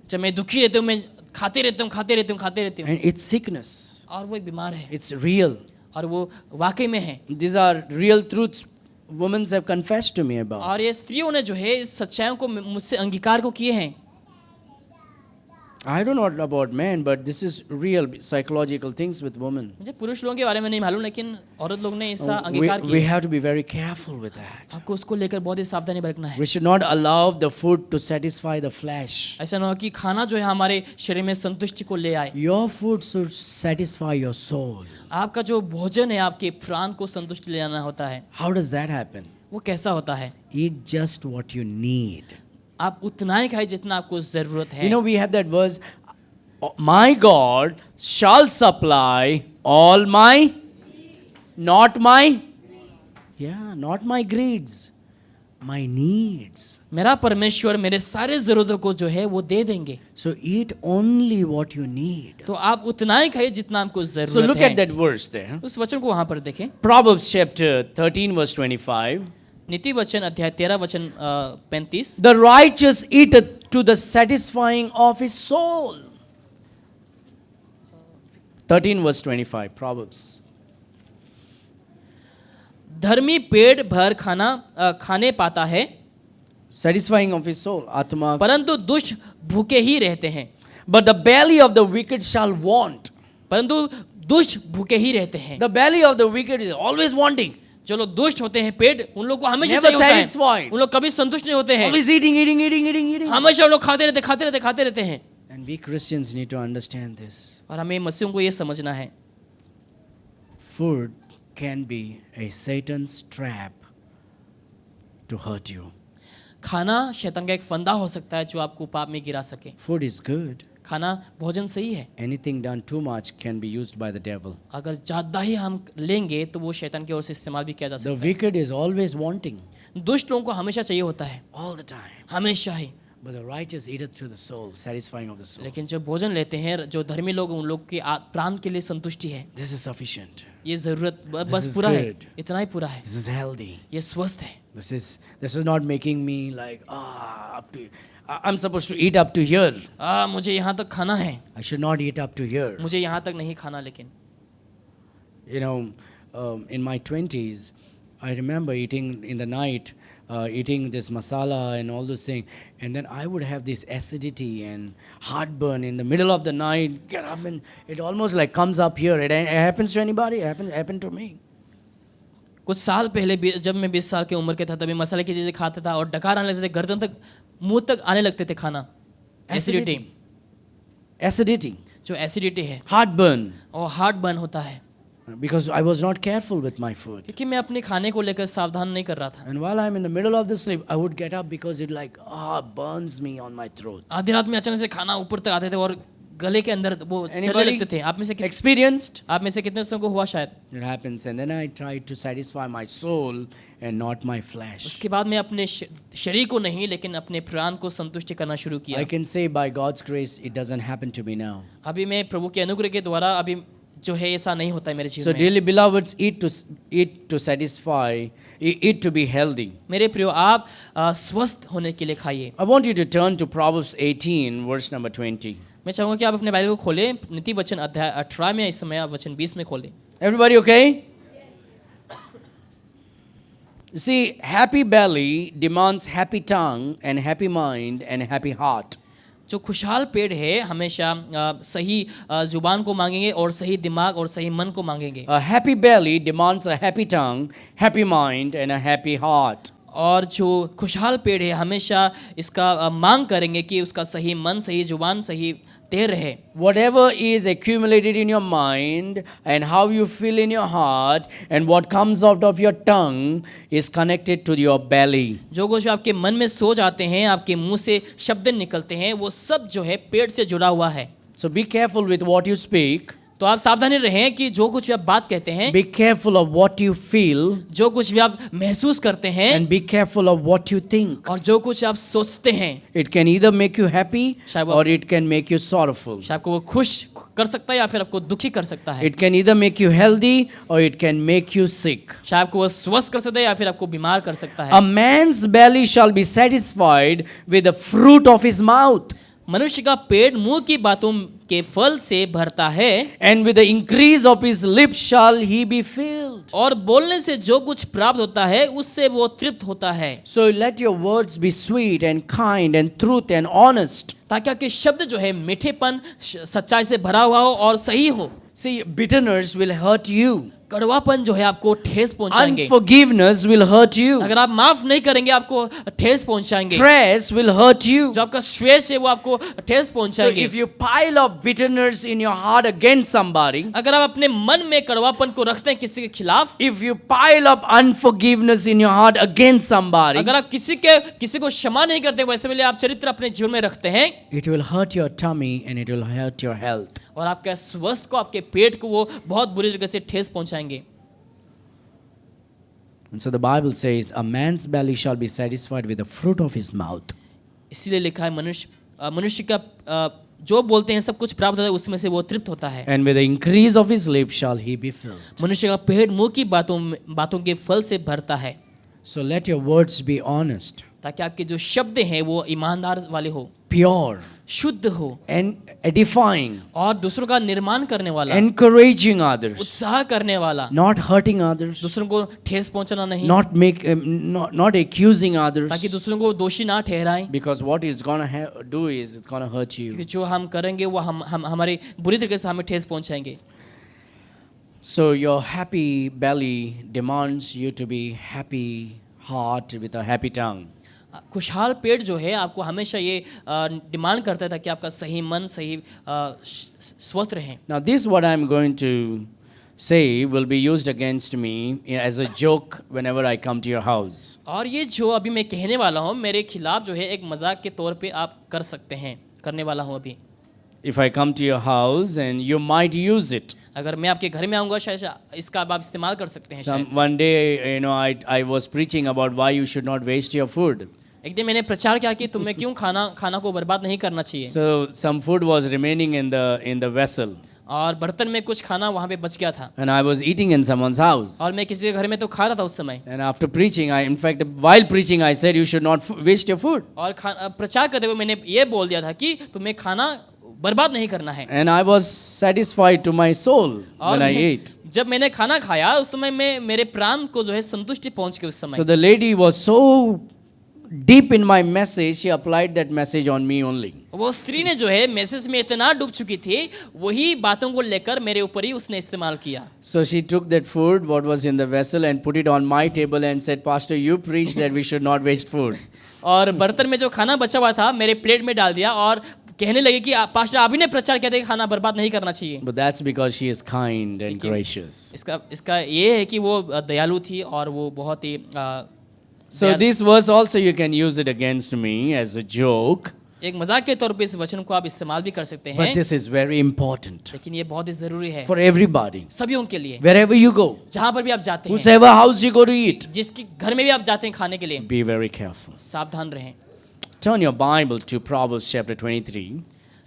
जब मैं दुखी रहती हूँ मैं खाते रहती हूँ And it's sickness. और वो एक बीमार है It's real. और वो वाकई में है। These are real truths women have confessed to me about. और ये स्त्रियों ने जो है इस सच्चाइयों को मुझसे अंगीकार को किए हैं। I don't know about men, but this is real psychological things with women. मुझे पुरुष लोगों के बारे में नहीं मालूम, लेकिन औरत लोग ने ऐसा We, अंगीकार we किया। have to be very careful with that. आपको उसको लेकर बहुत ही सावधानी बरतना है। We should not allow the food to satisfy the flesh. ऐसा ना हो कि खाना जो है हमारे शरीर में संतुष्टि को ले आए। Your food should satisfy your soul. आपका जो भोजन है आपके प्राण को संतुष्टि ले आना होता है। How does that happen? वो कैसा होता है? Eat just what you need. आप उतना ही खाए जितना आपको जरूरत है। We have that verse, my God shall supply all my, not my greeds, my needs. मेरा परमेश्वर मेरे सारे जरूरतों को जो है वो दे देंगे। So eat only what you need. तो आप उतना ही खाइए जितना आपको जरूरत So look है। at that verse there. उस वचन को वहां पर देखें। Proverbs chapter 13 verse 25. नीति वचन अध्याय 13 वचन 35। The righteous eateth to the satisfying of his soul. 13 verse 25, Proverbs. धर्मी पेट भर खाने पाता है, Satisfying of his soul, Atma. परंतु दुष्ट भूखे ही रहते हैं। But the belly of the wicked shall want. परंतु दुष्ट भूखे ही रहते हैं। The belly of the wicked is always wanting. जो लोग दुष्ट होते हैं पेट उन लोग को हमेशा Never चाहिए होता है। satisfied. उन लोग कभी संतुष्ट नहीं होते हैं। Always eating. हमेशा उन लोग खाते रहते हैं। And we Christians need to understand this. और हमें मसीहों को ये समझना है। food can be a Satan's trap to hurt you. खाना शैतान का एक फंदा हो सकता है जो आपको पाप में गिरा सके। Food is good. खाना भोजन सही है। Anything done too much can be used by the devil. अगर ज़्यादा ही हम लेंगे तो वो शैतान की ओर से इस्तेमाल भी किया जा The सकता wicked is always wanting, है। दुष्ट लोगों को हमेशा चाहिए होता है, all the time. हमेशा ही। But the righteous eateth to the soul, satisfying of the soul. लेकिन जो भोजन लेते हैं, जो धर्मी लोग, उन लोग के प्राण के लिए संतुष्टि है। This is sufficient. ये ज़रूरत This बस is पूरा है, good. इतना ही पूरा है। This is healthy. ये स्वस्थ है। This is not making me like up to. I'm supposed to eat up to here. मुझे यहाँ तक खाना है, I should not eat up to here. मुझे यहाँ तक नहीं खाना। लेकिन You know, in my 20s, I remember eating in the night, eating this masala and all those things, and then I would have this acidity and heartburn in the middle of the night. Get up and it almost like comes up here. It happens to anybody? It happened to me. कुछ साल पहले जब मैं 20 साल की उम्र के था, तभी मसाले की चीज़ें खाता था और डकार आने लगते थे, गर्दन तक, मुंह तक आने लगते थे खाना। Acidity, Acidity. जो एसिडिटी है Heartburn. और हार्ट बर्न होता है, Because I was not careful with my food. क्योंकि मैं अपने खाने को लेकर सावधान नहीं कर रहा था। And while I'm in the middle of the sleep, I would get up because it like burns me on my throat. आधी रात में अचानक से खाना ऊपर तक आते थे और गले के अंदर वो चलने Anybody लगते थे। आप में से experienced? कितने को हुआ शायद? It happens, and then I tried to satisfy my soul and not my flesh. उसके बाद मैं अपने शरीर को नहीं, लेकिन अपने प्राण को संतुष्टि करना शुरू किया। I can say by God's grace, it doesn't happen to me now. अभी मैं प्रभु के अनुग्रह के द्वारा अभी जो है ऐसा नहीं होता है मेरे So, जीवन में। dearly beloveds, eat to satisfy, eat to be healthy. मेरे प्रियो, आप स्वस्थ होने के लिए खाइए। I want you to turn to Proverbs 18, verse number 20. मैं चाहूँगा कि आप अपने बाइबल को खोलें, नीति वचन अध्याय 18 में, इस समय आप वचन 20 में खोलें। Everybody okay? You see, happy belly demands happy tongue and happy mind and happy heart. जो खुशहाल पेट है हमेशा सही जुबान को मांगेंगे और सही दिमाग और सही मन को मांगेंगे। A happy belly demands a happy tongue, happy mind and a happy heart. और जो खुशहाल पेट है हमेशा इसका मांग करेंगे कि उसका सही मन, सही जुबान, सही देह रहे। Whatever is accumulated in your mind and how you feel in your heart and what comes out of your tongue is connected to your belly. जो कुछ आपके मन में सो जाते हैं, आपके मुंह से शब्द निकलते हैं, वो सब जो है पेट से जुड़ा हुआ है। So be careful with what you speak. तो आप सावधानी रहें कि जो कुछ भी आप बात कहते हैं, Be careful of what you feel जो कुछ भी आप महसूस करते हैं, and be careful of what you think. और जो कुछ आप सोचते हैं, It can either make you happy शायद or it can make you sorrowful. शायद आपको वो खुश कर सकता है या फिर आपको दुखी कर सकता है। It can either make you healthy or it can make you sick. शायद आपको वो स्वस्थ कर सकता है या फिर आपको बीमार कर सकता है। A man's belly shall be satisfied with the fruit of his mouth, मनुष्य का पेट मुंह की बातों के फल से भरता है, and with the increase of his lips shall he be filled. और बोलने से जो कुछ प्राप्त होता है उससे वो तृप्त होता है। So let your words be sweet and kind and truth and honest. ताकि आपके शब्द जो है मीठेपन, सच्चाई से भरा हुआ हो और सही हो। See, bitterness will hurt you. कड़वापन जो है आपको ठेस पहुंचाएंगे। Unforgiveness will hurt you. अगर आप माफ नहीं करेंगे आपको ठेस पहुंचाएंगे। Stress will hurt you. जो आपका स्ट्रेस है वो आपको ठेस So पहुंचाएंगे। if you pile up bitterness in your heart against somebody, अगर आप अपने मन में कड़वापन को रखते हैं किसी के खिलाफ, if you pile up unforgiveness in your heart against somebody, अगर आप किसी को क्षमा नहीं करते, वैसे पहले आप चरित्र अपने जीवन में रखते हैं, it will hurt your tummy and it will hurt your health. और आपके स्वास्थ्य को, आपके पेट को वो बहुत बुरी तरीके से ठेस पहुंचाएंगे। And so the Bible says, a man's belly shall be satisfied with the fruit of his mouth. इसीलिए लिखा है मनुष्य का जो बोलते हैं सब कुछ प्राप्त होता है, उसमें से वो तृप्त होता है। And with the increase of his lips shall he be filled. मनुष्य का पेट मुंह की बातों के फल से भरता है। So let your words be honest, ताकि आपके जो शब्द हैं वो ईमानदार वाले हो, pure, शुद्ध हो, and edifying, और दूसरों का निर्माण करने वाला, encouraging others, उत्साह करने वाला, not hurting others, दूसरों को ठेस पहुंचाना नहीं, not accusing others, ताकि दूसरों को दोषी ना ठहराएं। because what it's gonna do is it's gonna hurt you. क्योंकि जो हम करेंगे वो हम हमारे बुरी तरीके से हमें ठेस पहुंचाएंगे। So your happy belly demands you to be happy heart with a happy tongue. खुशहाल पेट जो है आपको हमेशा ये डिमांड करता है ताकि आपका सही मन, सही स्वस्थ रहे। Now this is what I'm going to say will be used against me as a joke whenever I come to your house. और ये जो अभी मैं कहने वाला हूँ मेरे खिलाफ जो है एक मजाक के तौर पे आप कर सकते हैं, करने वाला हूँ अभी। If I come to your house and you might use it. अगर मैं आपके घर में आऊँगा शायद इसका आप इस्तेमाल कर सकते हैं शायद। One day, I was preaching about why you should not waste your food. एक दिन मैंने प्रचार किया कि तुम्हें क्यों खाना को बर्बाद नहीं करना चाहिए। So some food was remaining in the vessel. और बर्तन में कुछ खाना वहाँ पे बच गया था। And I was eating in someone's house. और मैं किसी के घर में तो खा रहा था उस समय। And after preaching, in fact, while preaching, I said you should not waste your food. और प्रचार करते हुए मैंने ये बोल दिया था कि तुम्हें खाना बर्बाद नहीं करना है। And I was satisfied to my soul when I ate. जब मैंने खाना खाया उस समय में मेरे प्राण को जो है संतुष्टि पहुंच गई उस समय। So the lady was so deep in my message, she applied that message on me only. वो स्त्री ने जो है मैसेज में इतना डूब चुकी थी, वही बातों को लेकर मेरे ऊपर ही उसने इस्तेमाल किया। So she took that food, what was in the vessel, and put it on my table and said, Pastor, you preached that we should not waste food. और बर्तन में जो खाना बचा हुआ था मेरे प्लेट में डाल दिया और कहने लगे कि पास्टर आप ही ने प्रचार किया था कि खाना बर्बाद नहीं करना चाहिए। But that's because she is kind and gracious. इसका ये है कि वो दयालु थी और वो बहुत ही So this verse also you can use it against me as a joke. एक मजाक के तौर पे इस वचन को आप इस्तेमाल भी कर सकते हैं। But this is very important लेकिन ये बहुत ही जरूरी है for everybody. सभी के लिए। Wherever you go, जहाँ पर भी आप जाते हैं, whosever house you go to eat, जिसके घर में भी आप जाते हैं खाने के लिए, be very careful. सावधान रहें। Turn your Bible to Proverbs chapter 23,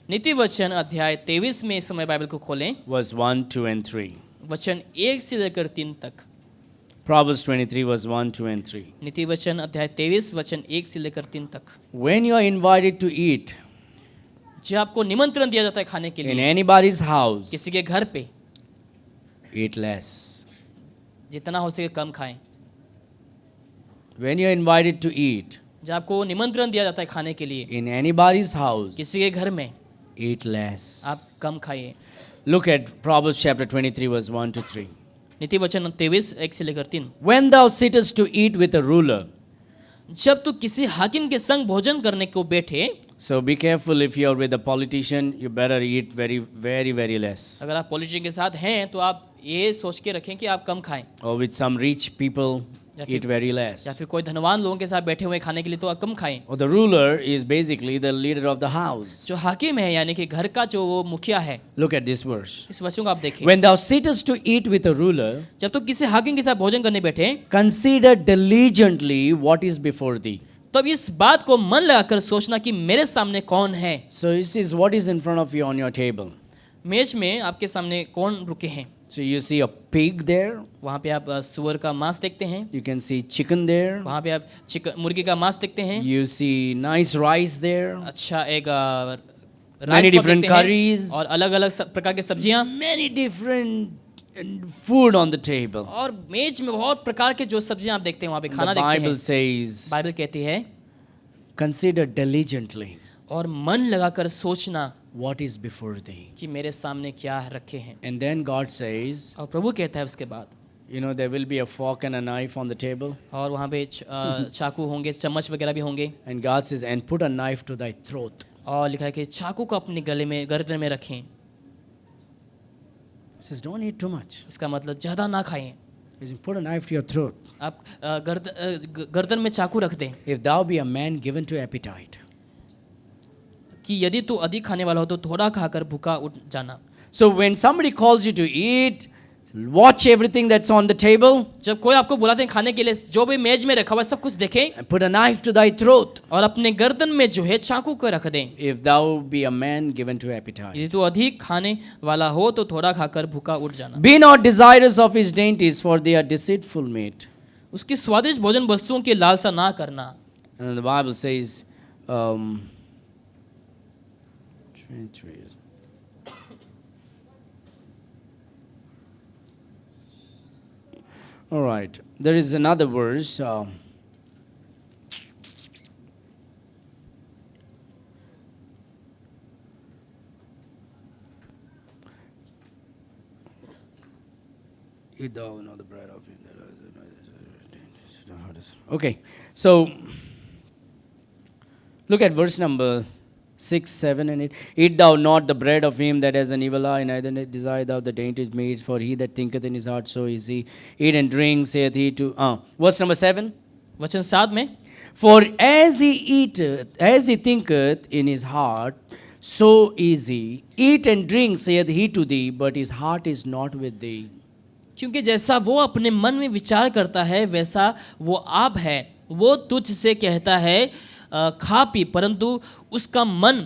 नीति वचन अध्याय 23 में इस समय बाइबल को खोलें, verse 1, 2 and 3. वचन 1 से लेकर 3 तक। Proverbs 23, verse 1, 2 and 3. नीति वचन अध्याय 23 वचन 1 से लेकर 3 तक। When you are invited to eat जब आपको निमंत्रण दिया जाता है खाने के in लिए anybody's house, किसी के घर पे, eat less. जितना हो सके कम खाएं। When you are invited to eat जब आपको निमंत्रण दिया जाता है खाने के लिए in anybody's house, किसी के घर में, eat less. आप कम खाइए। Look at Proverbs chapter 23, verse 1 to 3. नीति वचन 23 1 से लेकर 3। When thou sittest to eat with a ruler, जब तू किसी हाकिम के संग भोजन करने को बैठे, so be careful if you are with a politician, you better eat very, very, very less. अगर आप पॉलिटिशियन के साथ हैं तो आप ये सोच के रखें कि आप कम खाएं, Or with some rich people, या eat very less. फिर कोई धनवान लोगों के साथ बैठे हुए खाने के लिए तो आप कम खाएं। Or the ruler is basically the leader of the house. जो हाकिम है यानी कि घर का जो वो मुखिया है। Look at this verse. इस वचन को आप देखें, When thou sittest to eat with a ruler, जब तू किसी हाकिम के साथ भोजन करने बैठे consider diligently what is before thee. तब इस बात को मन लगाकर सोचना कि मेरे सामने कौन है। So this is what is in front of you on your table. मेज में आपके सामने कौन रुके हैं। So you see a pig there, वहाँ पे आप सुअर का मांस देखते हैं, you can see chicken there, वहाँ पे आप मुर्गी का मांस देखते हैं, you see nice rice there, अच्छा एक many राइस different curries, और अलग अलग प्रकार की सब्जियां many different food on the table. और मेज में बहुत प्रकार के जो सब्जियां आप देखते हैं वहाँ पे खाना The देखते Bible हैं। says, बाइबल कहती है consider diligently और मन लगाकर सोचना what is before thee. कि मेरे सामने क्या रखे हैं। And then God says, और प्रभु कहता है उसके बाद, you know, there will be a fork and a knife on the table. और वहाँ पे चाकू होंगे, चम्मच वगैरह भी होंगे, And God says, and put a knife to thy throat. और लिखा है कि चाकू को अपने गले में गर्दन में रखें। He says, don't eat too much. इसका मतलब ज़्यादा ना खाएं। He says, put a knife to your throat. आप गर्दन में चाकू रख दें If thou be a man given to appetite. कि यदि तू अधिक खाने वाला हो तो थोड़ा खाकर भूखा उठ जाना। So when somebody calls you to eat, watch everything that's on the table. जब कोई आपको बुलाते हैं खाने के लिए, जो भी मेज में रखा हुआ है सब कुछ देखें And put a knife to thy throat. और अपने गर्दन में जो है चाकू को रख दें। If thou be a man given to appetite. यदि तू अधिक खाने वाला हो तो थोड़ा खाकर भूखा उठ जाना। Be not desirous of his dainties, for they are deceitful meat. उसकी स्वादिष्ट भोजन वस्तुओं की लालसा ना करना। And the Bible says, all right, there is another verse. You don't know the bread of okay, so look at verse number 6, 7, and 8. Eat thou not the bread of him that has an evil eye, neither desire thou the dainties meat, for he that thinketh in his heart, so is he. Eat and drink, saith he to. Verse number 7. वचन 7 में, For as he eateth, as he thinketh in his heart, so is he. Eat and drink, saith he to thee, but his heart is not with thee. क्योंकि जैसा वो अपने मन में विचार करता है वैसा वो आप है। वो तुझ से कहता है खा पी, परंतु उसका मन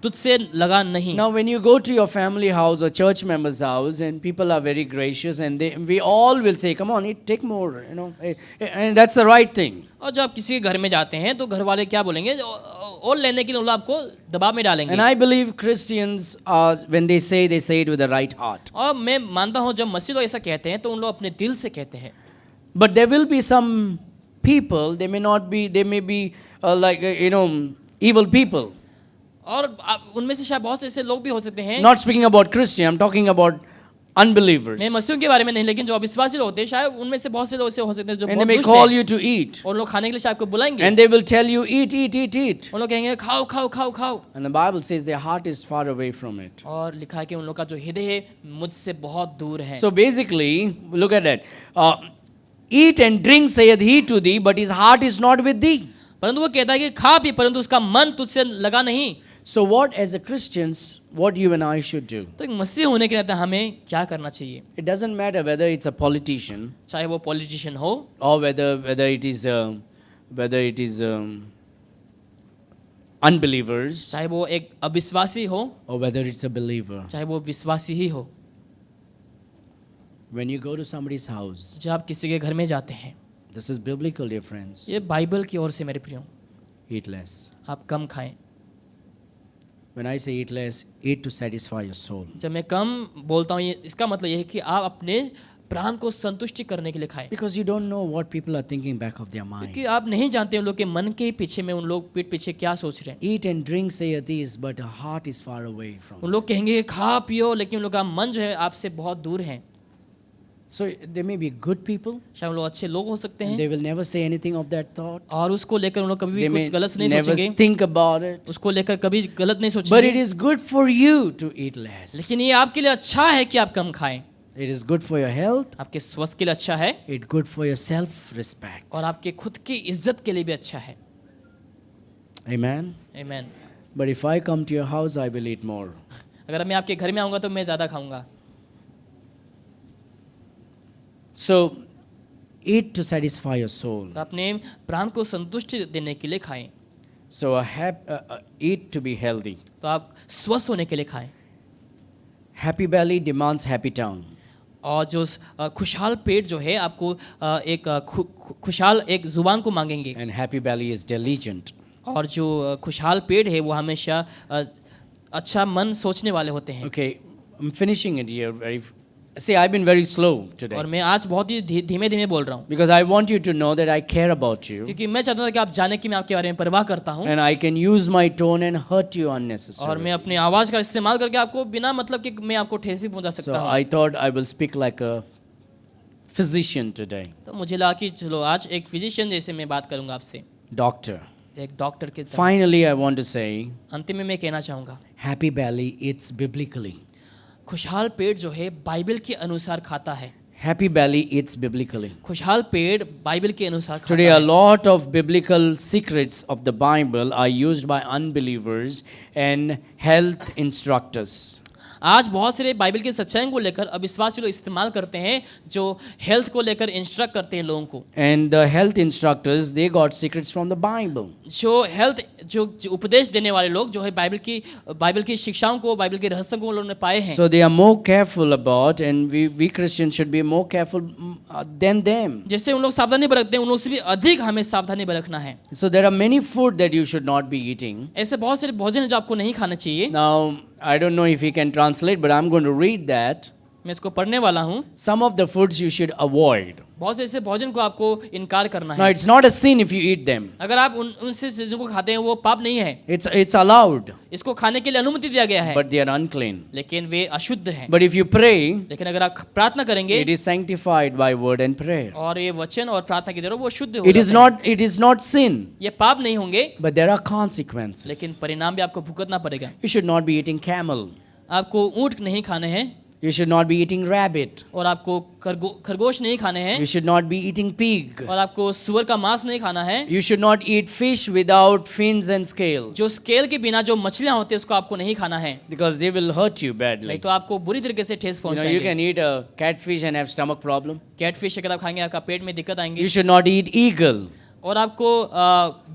तुझसे लगा नहीं। Now, when you go to your family house or church member's house, and people are very gracious, and we all will say, "Come on, eat, take more," and that's the right thing. और जब आप किसी के घर में जाते हैं तो घर वाले क्या बोलेंगे, और लेने के लिए वो लोग आपको दबाव में डालेंगे। And I believe Christians are, when they say it with the right heart. और मैं मानता हूँ जब मसीह लोग ऐसा कहते हैं तो उन लोग अपने दिल से कहते हैं। But there will be some people, they may be evil people. और उनमें से शायद बहुत से ऐसे लोग भी हो सकते हैं। Not speaking about Christian, I'm talking about unbelievers. मैं मसीहों के बारे में नहीं, लेकिन जो अविश्वासी लोग होते हैं शायद उनमें से बहुत से लोग ऐसे हो सकते हैं जो And they बहुत may दुष्ट call हैं। you to eat. और लोग खाने के लिए शायद आपको बुलाएंगे। And they will tell you, eat, eat, eat, eat. वो लोग कहेंगे खाओ खाओ खाओ खाओ। And the Bible says their heart is far away from it. और लिखा है कि उन लोग का जो हृदय है मुझसे बहुत दूर है। So basically, look at that. Eat and drink, saith he to thee, but his heart is not with thee. परंतु वो कहता है कि खा पी, परंतु उसका मन तुझसे लगा नहीं। So what, as a Christians, what you and I should do? तो एक मसीह होने के नाते हमें क्या करना चाहिए? It doesn't matter whether it's a politician चाहे वो पॉलिटिशियन हो or whether it is unbelievers चाहे वो एक अविश्वासी हो or whether it's a believer. चाहे वो विश्वासी ही हो। When you go to somebody's house, जब आप किसी के घर में जाते हैं, this is biblical, dear friends. ये बाइबल की ओर से मेरे प्रियो, Eat less. आप कम खाएं। When I say eat less, eat to satisfy your soul. जब मैं कम बोलता हूँ, ये इसका मतलब ये है कि आप अपने प्राण को संतुष्टि करने के लिए खाएं। Because you don't know what people are thinking back of their mind. क्योंकि आप नहीं जानते उन लोग के मन के पीछे में उन लोग पीठ पीछे क्या सोच रहे हैं। Eat and drink, saith these, but the heart is far away from. उन लोग कहेंगे खा पियो, लेकिन उन लोग का मन जो है आपसे बहुत दूर है। So they may be good people. शायद उन लोग अच्छे लोग हो सकते हैं They will never say anything of that thought. और उसको लेकर उन लोग कभी भी They may कुछ गलत नहीं never सोचेंगे, think about it. उसको लेकर कभी गलत नहीं But it सोचेंगे। is good for you to eat less. लेकिन ये आपके लिए अच्छा है कि आप कम खाएं। It is good for your health. आपके स्वास्थ्य के लिए अच्छा है It's good for your self-respect. और आपके खुद की इज्जत के लिए भी अच्छा है। Amen. आमीन। But if I come to your house, I will eat more. अगर मैं आपके घर में आऊंगा तो मैं ज्यादा खाऊंगा। So, eat to satisfy your soul. तो अपने प्राण को संतुष्टि देने के लिए खाएं। So, eat to be healthy. तो आप स्वस्थ होने के लिए खाएं। Happy belly demands happy tongue. और जो खुशहाल पेट जो है आपको एक खुशहाल एक जुबान को मांगेंगे। And happy belly is diligent. और जो खुशहाल पेट है वो हमेशा अच्छा मन सोचने वाले होते हैं। Okay, I'm finishing it here. See, I've been very slow today. और मैं आज बहुत ही धीमे धीमे बोल रहा हूँ, Because I want you to know that I care about you. क्योंकि मैं चाहता हूँ कि आप जाने कि मैं आपके बारे में परवाह करता हूँ। And I can use my tone and hurt you और unnecessarily. मैं अपनी आवाज़ का इस्तेमाल करके आपको बिना मतलब कि मैं आपको ठेस भी पहुँचा So सकता हूँ। I thought I will speak like a physician today. तो मुझे लगा कि चलो आज एक फिजिशियन जैसे मैं बात करूँगा आपसे, Doctor. एक डॉक्टर के तरह। Finally, I want to say, अंतिम में मैं कहना चाहूँगा, happy belly eats biblically. खुशहाल पेट जो है बाइबल के अनुसार खाता है। Happy belly eats biblically. खुशहाल पेट बाइबल के अनुसार खाता Today, a है। lot of biblical secrets of the Bible are used by unbelievers and health instructors. आज बहुत सारे बाइबल की सच्चाई को लेकर अविश्वासी लोग इस्तेमाल करते हैं, जो हेल्थ को लेकर इंस्ट्रक्ट करते हैं लोगों को। And the health instructors, they got secrets from the Bible. जो उपदेश देने वाले लोग जो है बाइबल की शिक्षाओं को, बाइबल के रहस्यों को उन्होंने पाए हैं। So they are more careful about, and we Christians should be more careful than them. जैसे उन लोग सावधानी बरतते हैं, उन लोगों से भी अधिक हमें सावधानी बरतना है। So there are many food that you should not be eating. ऐसे बहुत सारे भोजन है जो आपको नहीं खाना चाहिए। Now, I don't know if he can translate, but I'm going to read that. मैं इसको पढ़ने वाला हूँ। Some of the foods you should avoid. बहुत से ऐसे भोजन को आपको इनकार करना Now, है। it's not a sin if you eat them. अगर आप उनसे चीजों को खाते हैं वो पाप नहीं है, It's allowed, इसको खाने के लिए अनुमति दिया गया है, but they are unclean. लेकिन वे अशुद्ध हैं। But if you pray, लेकिन अगर आप प्रार्थना करेंगे it is sanctified by word and prayer. और ये वचन और प्रार्थना के द्वारा वो शुद्ध हो It is जाते हैं। it is not sin, ये पाप नहीं होंगे, but there are consequences. लेकिन परिणाम भी आपको भुगतना पड़ेगा। You should not be eating camel. आपको ऊंट नहीं खाने हैं, You should not be eating rabbit. और आपको खरगोश नहीं खाने हैं, You should not be eating pig. और आपको सुअर का मांस नहीं खाना है। You should not eat fish without fins and scales, जो स्केल के बिना जो मछलियां होती है उसको आपको नहीं खाना है, because they will hurt you नहीं badly. तो आपको बुरी तरीके से ठेस You know, you पहुंचाएंगे। can eat a catfish and have stomach problem. Catfish अगर आप खाएंगे आपका पेट में दिक्कत आएंगी। You should not eat eagle. और आपको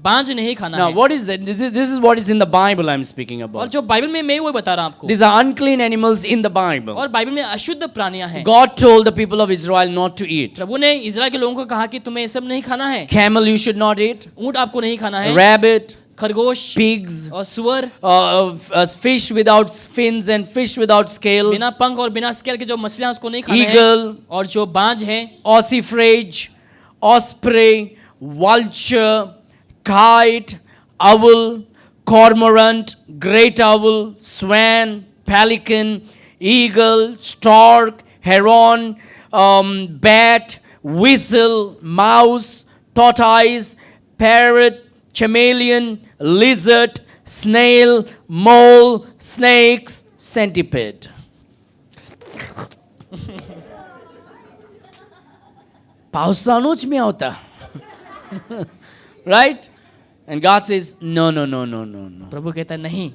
बांज नहीं खाना Now, है। what is that? This is what is in the Bible I'm speaking और about. जो बाइबल में मैं वो बता रहा हूँ आपको, These are unclean animals in the Bible. और बाइबल में अशुद्ध प्राणियां हैं। God told the people of Israel not to eat. प्रभु ने इजराइल के लोगों को कहा कि तुम्हें ये सब नहीं खाना है। Camel you should not eat. ऊंट आपको नहीं खाना है, Rabbit, खरगोश pigs, और सुअर, fish without fins and fish without scales, बिना पंख और बिना स्केल के जो मछलियां उसको नहीं खाना है। eagle, और जो बांज है, ossifrage, osprey, vulture, kite, owl, cormorant, great owl, swan, pelican, eagle, stork, heron, bat, whistle, mouse, tortoise, parrot, chameleon, lizard, snail, mole, snakes, centipede. पावसानूच में होता. Right? And God says, no. प्रभु कहता है नहीं।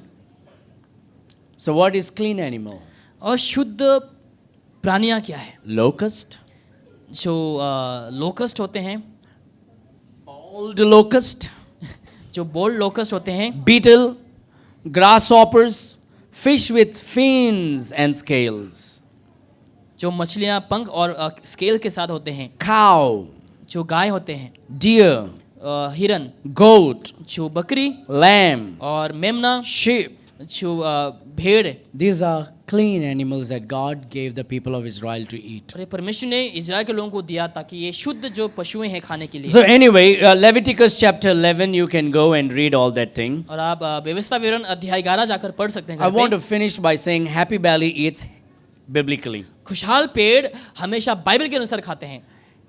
So what is clean animal? और शुद्ध प्राणियां क्या है? Locust, जो लोकस्ट होते हैं, old locust, जो बोल्ड लोकस्ट होते हैं, beetle, grasshoppers, fish with fins and scales, जो मछलियां पंख और स्केल के साथ होते हैं, cow, जो गाय होते हैं, deer, हिरन, goat, जो बकरी lamb, और मेमना, sheep. जो भेड़। These are clean animals that God gave the people of Israel to eat. और ये परमेश्वर ने इजराइल के लोगों को दिया ताकि ये शुद्ध जो पशुएं हैं खाने के लिए। So anyway, Leviticus chapter 11, you can go and read all that thing. और आप व्यवस्था विवरण अध्याय 11 जाकर पढ़ सकते हैं I घर want पे। to finish by saying Happy Valley eats biblically. खुशहाल पेड़ हमेशा बाइबल के अनुसार खाते हैं,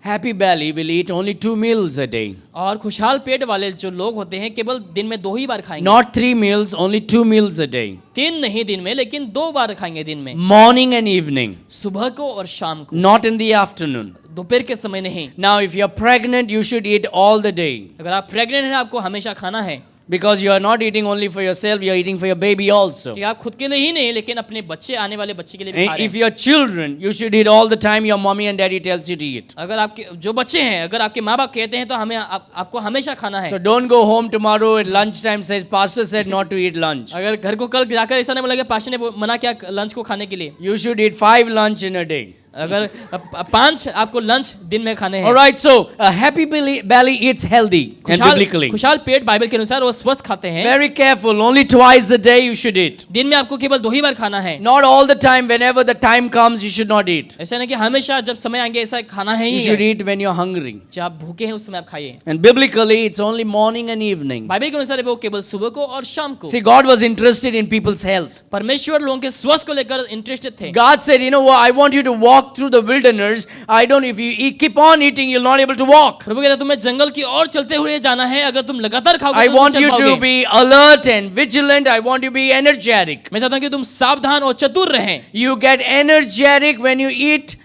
Happy Valley will eat only 2 meals a day. और खुशहाल पेट वाले जो लोग होते हैं केवल दिन में 2 ही बार खाएंगे। Not 3 meals, only 2 meals a day. 3 नहीं दिन में, लेकिन 2 बार खाएंगे दिन में, Morning and evening, सुबह को और शाम को, not in the afternoon. दोपहर के समय नहीं। Now, if you're pregnant, you should eat all the day. अगर आप प्रेग्नेंट हैं आपको हमेशा खाना है, Because you are not eating only for yourself, you are eating for your baby also. कि आप खुद के लिए ही नहीं लेकिन अपने बच्चे, आने वाले बच्चे के लिए भी खा And रहे if हैं। you are children, you should eat all the time your mommy and daddy tells you to eat. अगर आपके जो बच्चे हैं, अगर आपके माँ बाप कहते हैं तो हमें आपको हमेशा खाना है। So don't go home tomorrow at lunchtime says pastor said not to eat lunch. अगर घर को कल जाकर ऐसा नहीं बोला कि पास्टर ने मना किया लंच को खाने के लिए, You should eat 5 lunch in a day. अगर 5 आपको लंच दिन में खाने हैं। All right, so a happy belly eats healthy and biblically. खुशहाल पेट बाइबल के अनुसार वो स्वस्थ खाते हैं। Very careful, only twice a day you should eat. दिन में आपको केवल 2 ही बार खाना है। Not all the time, whenever the time comes, you should not eat. ऐसा नहीं कि हमेशा जब समय आएंगे ऐसा खाना है You ही should है। eat when you're hungry. जब आप भूखे हैं उस समय आप खाइए। And biblically, it's only morning and evening. Bible के अनुसार वो केवल सुबह को और शाम को। See, God was interested in people's health. परमेश्वर लोगों के स्वास्थ्य को लेकर इंटरेस्टेड थे। God said, you know what, I want you to walk through the wilderness. If you keep on eating, you're not able to walk. प्रभु कहता तुम्हें जंगल की ओर चलते हुए जाना है, अगर तुम लगातार खाओगे I तो तुम want चल you पाओगे। to be alert and vigilant. I want you to be energetic. मैं चाहता हूं कि तुम सावधान और चतुर रहें। You get energetic when you eat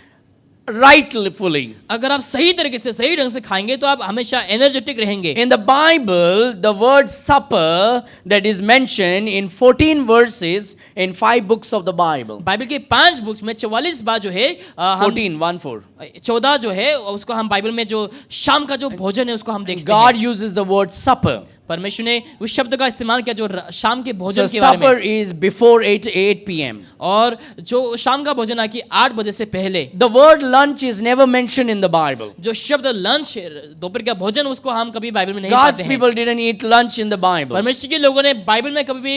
rightfully. अगर आप सही तरीके से सही ढंग से खाएंगे तो आप हमेशा एनर्जेटिक रहेंगे। In the Bible, the word supper that is mentioned in 14 verses in 5 books of the Bible. Bible के 5 बुक्स में 44 बार जो है 14 14 जो है उसको हम बाइबल में जो शाम का जो भोजन है उसको हम देखते God हैं। uses the word supper. परमेश्वर ने उस शब्द का इस्तेमाल किया जो शाम के So भोजन के बारे supper में, is before 8 p.m. और जो शाम का भोजन है कि 8 बजे से पहले। The word lunch is never mentioned in the Bible. जो शब्द लंच, दोपहर का भोजन, उसको हम कभी बाइबल में नहीं God's पाते हैं। people didn't eat lunch in the Bible. परमेश्वर के लोगों ने बाइबल में कभी भी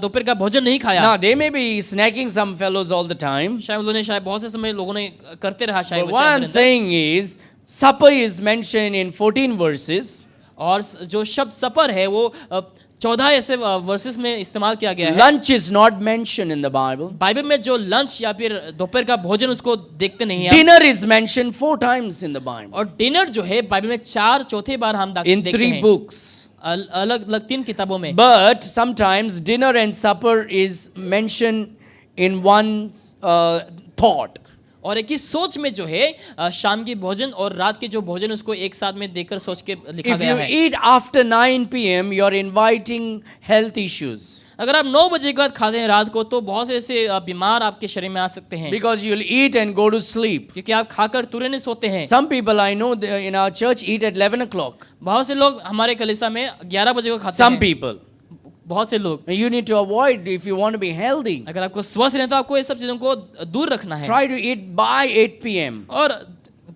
दोपहर का भोजन नहीं खाया। Now they may be snacking some fellows all the time. शायद उन्होंने, शायद बहुत से समय लोगों ने करते रहा शायद But वैसे what I'm अंदर-अंदर। saying is, supper is mentioned in 14 verses. और जो शब्द सपर है वो 14 ऐसे वर्सेस में इस्तेमाल किया गया है। Lunch is not mentioned in the Bible. Bible में जो लंच या फिर दोपहर का भोजन उसको देखते नहीं है। Dinner is mentioned 4 times in the Bible. और डिनर जो है बाइबल में 4 चौथे बार हम In देखते 3 हैं। books. अलग अलग 3 किताबों में। But sometimes dinner and supper is mentioned in one thought. और एक ही सोच में जो है शाम की भोजन और रात के जो भोजन उसको एक साथ में देखकर सोच के लिखा If गया you है। eat after 9 p.m., you're inviting health issues. अगर आप 9 बजे के बाद खाते हैं रात को तो बहुत से ऐसे बीमार आपके शरीर में आ सकते हैं, Because you'll eat and go to sleep. क्योंकि आप खाकर तुरंत नहीं सोते हैं। Some people I know in our church eat at 11 o'clock. बहुत से लोग हमारे कलीसिया में 11 बजे को खाते Some हैं। people. बहुत से लोग। You need to avoid if you want to be healthy. अगर आपको स्वस्थ रहना तो आपको ये सब चीजों को दूर रखना है, Try to eat by 8 p.m. और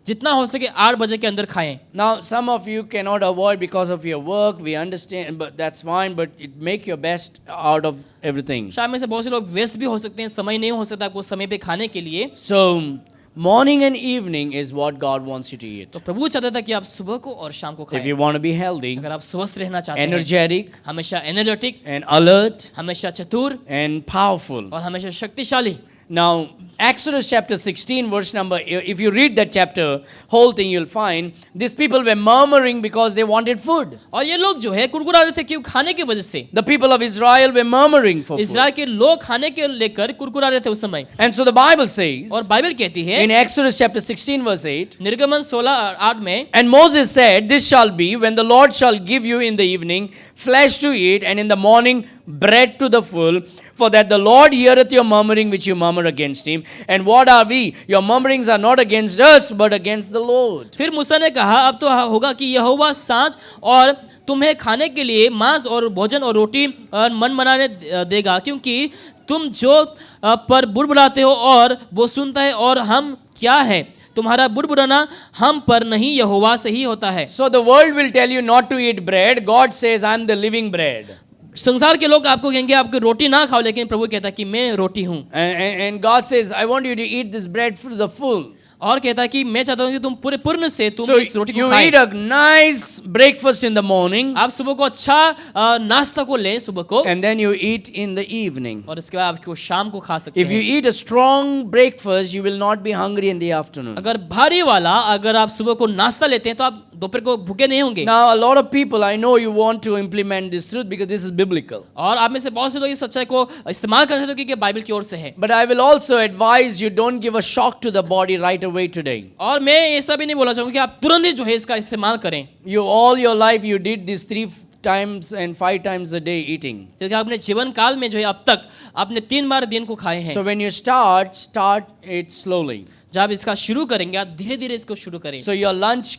जितना हो सके 8 बजे के अंदर खाएं। Now, some of you cannot avoid because of your work. We understand, but that's fine. But make your best out of everything. शाम में से बहुत से लोग व्यस्त भी हो सकते हैं, समय नहीं हो सकता आपको समय पे खाने के लिए। So, morning and evening is what God wants you to eat. तो प्रभु चाहता था कि आप सुबह को और शाम को If खाएं। you want to be healthy, अगर आप स्वस्थ रहना चाहते हैं, energetic, हमेशा एनर्जेटिक, and alert, हमेशा चतुर and powerful. और हमेशा शक्तिशाली। Now, Exodus chapter 16, verse number, if you read that chapter, whole thing, you'll find these people were murmuring because they wanted food. और ये लोग जो है कुरकुरा रहे थे क्यों? खाने की वजह से। The people of Israel were murmuring for food. इस्राएल के लोग खाने के लेकर कुरकुरा रहे थे उस समय। And so the Bible says, और बाइबल कहती है in Exodus chapter 16, verse 8, निर्गमन 16:8 में, and Moses said, this shall be when the Lord shall give you in the evening flesh to eat, and in the morning bread to the full, for that the Lord heareth your murmuring which you murmur against him. And what are we? Your murmurings are not against us, but against the Lord. फिर मूसा ने कहा, अब तो होगा कि यहोवा सांझ और तुम्हें खाने के लिए मांस और भोजन और रोटी और मन बनाने देगा, क्योंकि तुम जो पर बुड़बुड़ाते हो और वो सुनता है, और हम क्या है? तुम्हारा बुड़बुड़ाना हम पर नहीं, यहोवा से ही होता है। So the world will tell you not to eat bread. God says, I'm the living bread. संसार के लोग आपको कहेंगे आपको रोटी ना खाओ, लेकिन प्रभु कहता है कि मैं रोटी हूँ। And God says, I want you to eat this bread for the full. और कहता है कि मैं चाहता हूँ कि तुम पूरे पूर्ण से तुम So इस रोटी को you खाएं। eat a nice breakfast in the morning, आप सुबह को अच्छा नाश्ता को लें सुबह को, and then you eat in the evening. और इसके बाद आपको शाम को खा सकते If you हैं। eat a strong breakfast, you will not be hungry in the afternoon. अगर भारी वाला अगर आप सुबह को नाश्ता लेते हैं तो आप दोपहर को भूखे नहीं होंगे। Now, a lot of people, I know you want to implement this truth because this is biblical. और आप में से बहुत से लोग इस सच्चाई को इस्तेमाल करते हैं क्योंकि बाइबल की ओर से है। But I will also advise you don't give a shock to the body right away today. और मैं ऐसा भी नहीं बोला चाहूँगा कि आप तुरंत ही जो है इसका इस्तेमाल करें, You all your life you did this 3 times and 5 times a day eating. क्योंकि आपने जीवन काल में जो है अब तक आपने 3 बार दिन को खाए हैं। So when you start it slowly. जब आप इसका शुरू करेंगे, आप धीरे धीरे इसको शुरू करें। So your lunch,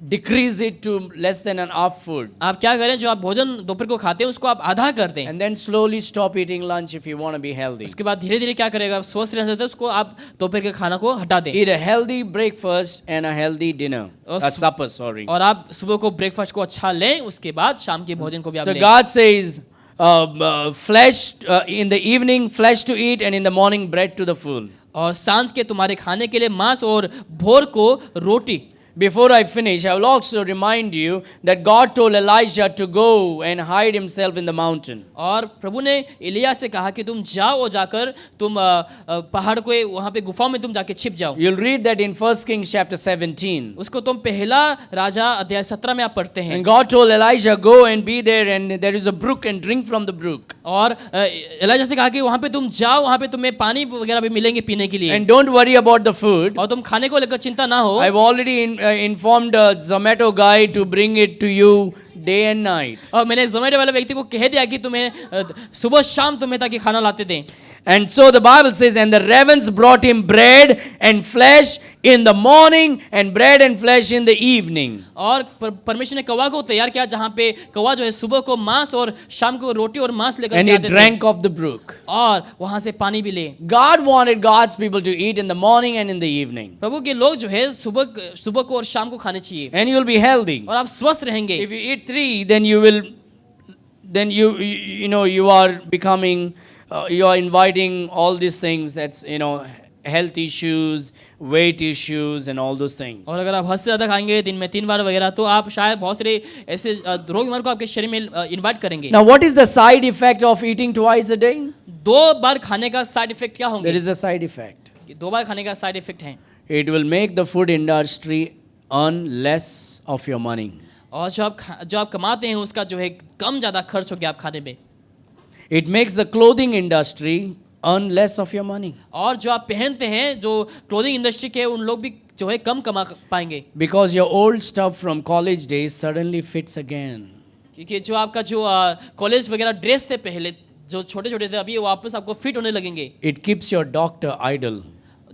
decrease it to less than an half food. आप क्या करें, जो आप भोजन दोपहर को खाते हैं उसको आप आधा कर दें। And then slowly stop eating lunch if you want to be healthy. उसके बाद धीरे धीरे क्या करेगा, आप स्वस्थ रहना चाहते हैं उसको आप दोपहर के खाना को हटा दें। Eat a healthy breakfast and a healthy dinner. A supper, sorry. और आप सुबह को ब्रेकफास्ट को अच्छा लें, उसके बाद शाम के भोजन को भी आप So लें। God says, flesh in the evening, flesh to eat, and in the morning, bread to the full. और सांझ के तुम्हारे खाने के लिए मांस और भोर को रोटी। Before I finish, I will also remind you that God told Elijah to go and hide himself in the mountain. और प्रभु ने एलिया से कहा कि तुम जाओ और जाकर तुम पहाड़ को वहां पे गुफाओं में तुम जाके छिप जाओ। You'll read that in 1 Kings chapter 17. उसको तुम पहला राजा अध्याय 17 में आप पढ़ते हैं। And God told Elijah, go and be there, and there is a brook, and drink from the brook. और एलिया से कहा कि वहां पे तुम जाओ, वहां पे तुम्हें पानी वगैरह भी मिलेंगे पीने के लिए। And don't worry about the food. और तुम खाने को लेकर चिंता ना हो। I've already informed a Zomato guy to bring it to you day and night. और मैंने जोमेटो वाले व्यक्ति को कह दिया कि तुम्हें सुबह शाम तुम्हें ताकि खाना लाते दें। And so the Bible says, and the ravens brought him bread and flesh in the morning and bread and flesh in the evening. और परमेश्वर ने कौवा को तैयार किया, जहाँ पे कौवा जो है सुबह को मांस और शाम को रोटी और मांस लेकर And के he आते थे, drank of the brook. और वहां से पानी भी ले। God wanted God's people to eat in the morning and in the evening. प्रभु के लोग जो है सुबह को और शाम को खाने चाहिए, And you will be healthy. और आप स्वस्थ रहेंगे। If you eat 3, then you are becoming, you are inviting all these things. That's, health issues, weight issues, and all those things. और अगर आप हद से ज़्यादा खाएंगे दिन में 3 बार वगैरह, तो आप शायद बहुत सारे ऐसे रोग बीमार को आपके शरीर में इन्वाइट करेंगे। Now, what is the side effect of eating twice a day? 2 बार खाने का साइड इफेक्ट क्या There होंगे? is a side effect. 2 बार खाने का साइड इफेक्ट है, It will make the food industry earn less of your money. और जो आप कमाते हैं उसका जो है कम ज़्यादा खर्च हो गया आप खाने में, It makes the clothing industry earn less of your money. और जो आप पहनते हैं, जो क्लोथिंग इंडस्ट्री के उन लोग भी जो है कम कमा पाएंगे, Because your old stuff from college days suddenly fits again. क्योंकि जो आपका जो कॉलेज वगैरह ड्रेस थे पहले, जो छोटे छोटे थे, अभी वापस आपको फिट होने लगेंगे। It keeps your doctor idle.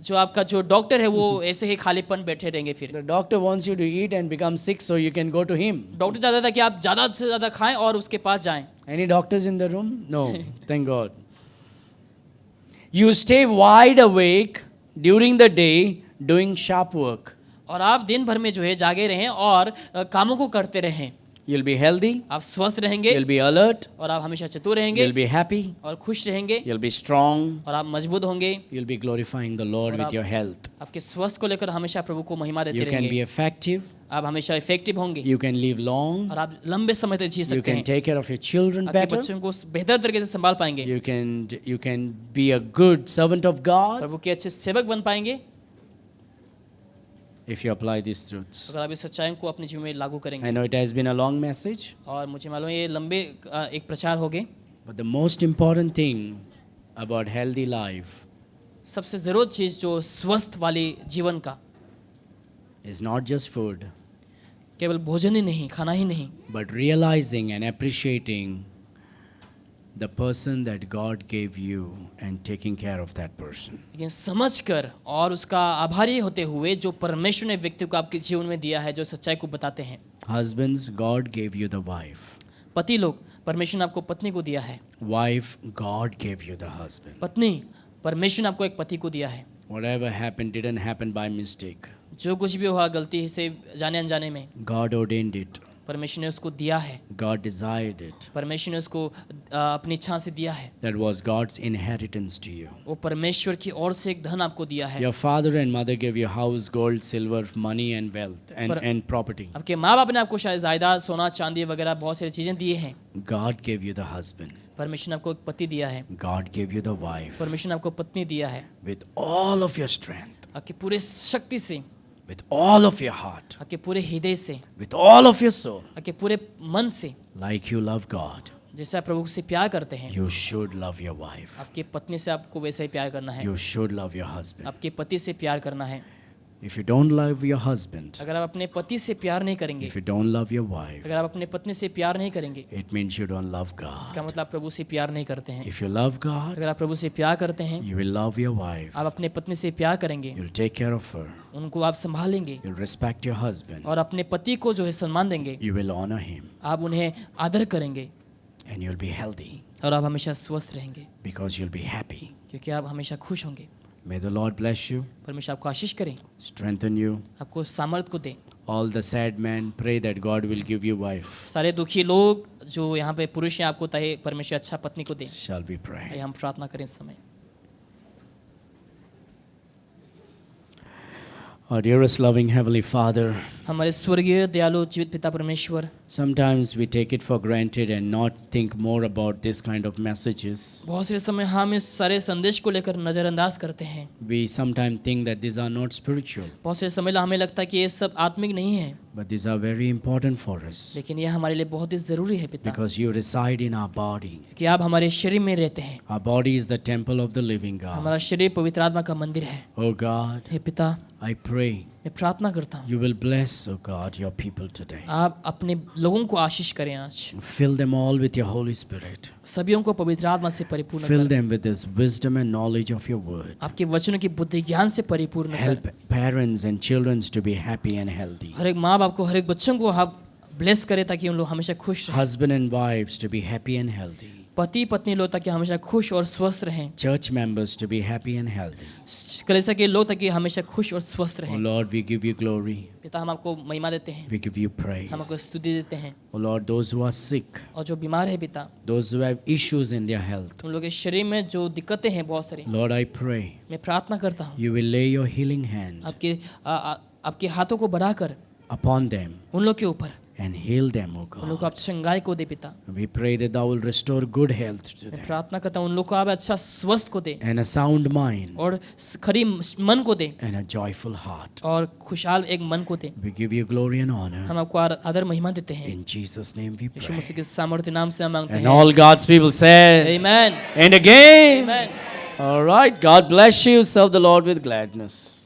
जो आपका जो डॉक्टर है वो ऐसे ही खालीपन बैठे रहेंगे। फिर The doctor wants you to eat and become sick so you can go to him. Doctor चाहता था कि आप ज़्यादा से ज़्यादा खाएं और उसके पास जाएं। Any doctors in the room? No. Thank God. You stay wide awake during the day doing sharp work. और आप दिन भर में जो है जागे रहें और कामों को करते रहें। You'll be healthy. आप स्वस्थ रहेंगे, You'll be alert. और आप हमेशा चतुर रहेंगे, You'll be happy. और खुश रहेंगे, You'll be strong. और आप मजबूत होंगे। You'll be glorifying the Lord with your health. आपके स्वस्थ को लेकर हमेशा प्रभु को महिमा देते You can be रहेंगे। effective. आप हमेशा इफेक्टिव होंगे, You can live long. और आप लंबे समय तक जी You सकते can हैं। take care of your children आपके better. बच्चों को बेहतर तरीके से संभाल पाएंगे, You can be a good servant of God प्रभु के अच्छे सेवक बन पाएंगे, if you apply these truths. अगर आप इस सच्चाई को अपने जीवन में लागू I करेंगे। know it has been a long message, और मुझे मालूम है ये लंबे एक प्रचार हो गए। but the most important thing about healthy life सबसे ज़रूरत चीज़ जो स्वस्थ वाली जीवन का, is not just food, केवल भोजन ही नहीं, खाना ही नहीं, but realizing and appreciating the person that God gave you and taking care of that person. लेकिन समझकर और उसका आभारी होते हुए जो परमेश्वर ने व्यक्ति को आपके जीवन में दिया है, जो सच्चाई को बताते हैं। Husbands, God gave you the wife. पति लोग, परमेश्वर ने आपको पत्नी को दिया है। Wife, God gave you the husband. पत्नी, परमेश्वर ने आपको एक पति को दिया है। Whatever happened didn't happen by mistake. जो कुछ भी हुआ गलती से, जाने अनजाने में, God ordained it. परमेश्वर ने उसको दिया है। God desired it. परमेश्वर ने उसको अपनी इच्छा से दिया है। That was God's inheritance to you. वो परमेश्वर की ओर से एक धन आपको दिया है। Your father and mother gave you house, gold, silver, money and wealth and property. आपके माँ बाप ने आपको शायद जायदाद, सोना, चांदी वगैरह बहुत सारी चीजें दी हैं। God gave you the husband. परमेश्वर ने आपको एक पति दिया है। God gave you the wife. परमेश्वर ने आपको पत्नी दिया है। With all of your strength, आपके पूरे शक्ति से, with all of your heart, आपके पूरे हृदय से, with all of your soul, आपके पूरे मन से, like you love God, जैसे आप प्रभु से प्यार करते हैं, you should love your wife. आपकी पत्नी से आपको वैसे ही प्यार करना है। You should love your husband. आपके पति से प्यार करना है। If you don't love your husband, अगर आप अपने पति से प्यार नहीं करेंगे, if you don't love your wife, अगर आप अपने पत्नी से प्यार नहीं करेंगे, it means you don't love इसका God. मतलब आप प्रभु से प्यार नहीं करते हैं। If you love God, अगर आप प्रभु से प्यार करते हैं, you will love your wife. आप अपने पत्नी से प्यार करेंगे, You'll take care of her. उनको आप संभालेंगे, You'll respect your husband. और अपने पति को जो है सम्मान देंगे, You will honor him. आप उन्हें आदर करेंगे, And you'll be healthy और आप हमेशा स्वस्थ रहेंगे, because you'll be happy. क्योंकि आप हमेशा खुश होंगे। May the Lord bless you, परमेश्वर आपको आशीष करें, strengthen you. आपको सामर्थ को दे। All the sad men, pray that God will give you wife. सारे दुखी लोग जो यहाँ पे पुरुष हैं, आपको ताकि परमेश्वर अच्छा पत्नी को दे। Shall we pray? आइए हम प्रार्थना करें इस समय। Our dearest loving Heavenly Father, हमारे स्वर्गीय दयालु जीवित पिता परमेश्वर, sometimes we take it for granted and not think more about this kind of messages. बहुत से समय हम इस सारे संदेश को लेकर नज़रअंदाज करते हैं। We sometimes think that these are not spiritual, बहुत से समय हमें लगता है कि ये सब आत्मिक नहीं है, but these are very important for us लेकिन ये हमारे लिए बहुत ही ज़रूरी है पिता, because you reside in our body. कि आप हमारे शरीर में रहते हैं। Our body is the temple of the living God. हमारा शरीर पवित्र आत्मा का मंदिर है। Oh God, हे पिता, I pray मैं प्रार्थना करता हूँ you will bless, oh God, your people today. आप अपने लोगों को आशीष करें आज, Fill them all with your Holy Spirit. सभी को पवित्र आत्मा से परिपूर्ण Fill करें, them with this wisdom and knowledge of your word. आपके वचनों की बुद्धि ज्ञान से परिपूर्ण Help करें। parents and children to be happy and healthy. हर एक माँ बाप को, हर एक बच्चों को आप ब्लेस करें ताकि उन लोग हमेशा खुश रहें, Husband and wives to be happy and healthy. पति पत्नी लोग ताकि हमेशा खुश और स्वस्थ रहें, Church members to be happy and healthy. कलीसिया के लोग ताकि हमेशा खुश और स्वस्थ Oh रहें। Lord, we give you glory. पिता हम आपको महिमा देते हैं, We give you praise. हम आपको स्तुति देते हैं, Oh Lord, those who are sick, और जो बीमार है पिता, those who have issues in their health, उन लोगों के शरीर में जो दिक्कतें हैं बहुत सारी, Lord, I pray मैं प्रार्थना करता हूँ you will lay your healing hand आपके हाथों को बढ़ाकर upon them उन लोग के ऊपर, and heal them, O उन लोग को God. आप चंगाई को दे पिता। We pray that thou will restore good health to मैं them प्रार्थना करता हूँ उन लोग को आप अच्छा स्वस्थ को दे and a sound mind और खरी मन को दे and a joyful heart. और खुशहाल एक मन को दे। We give you glory and honor. हम आपको आदर महिमा देते हैं, In Jesus' name we Yeshu pray. मसीह के सामर्थ्य नाम से हम मांगते And हैं, all God's people said, आमीन and again, आमीन। all right, God bless you. Serve the Lord with gladness.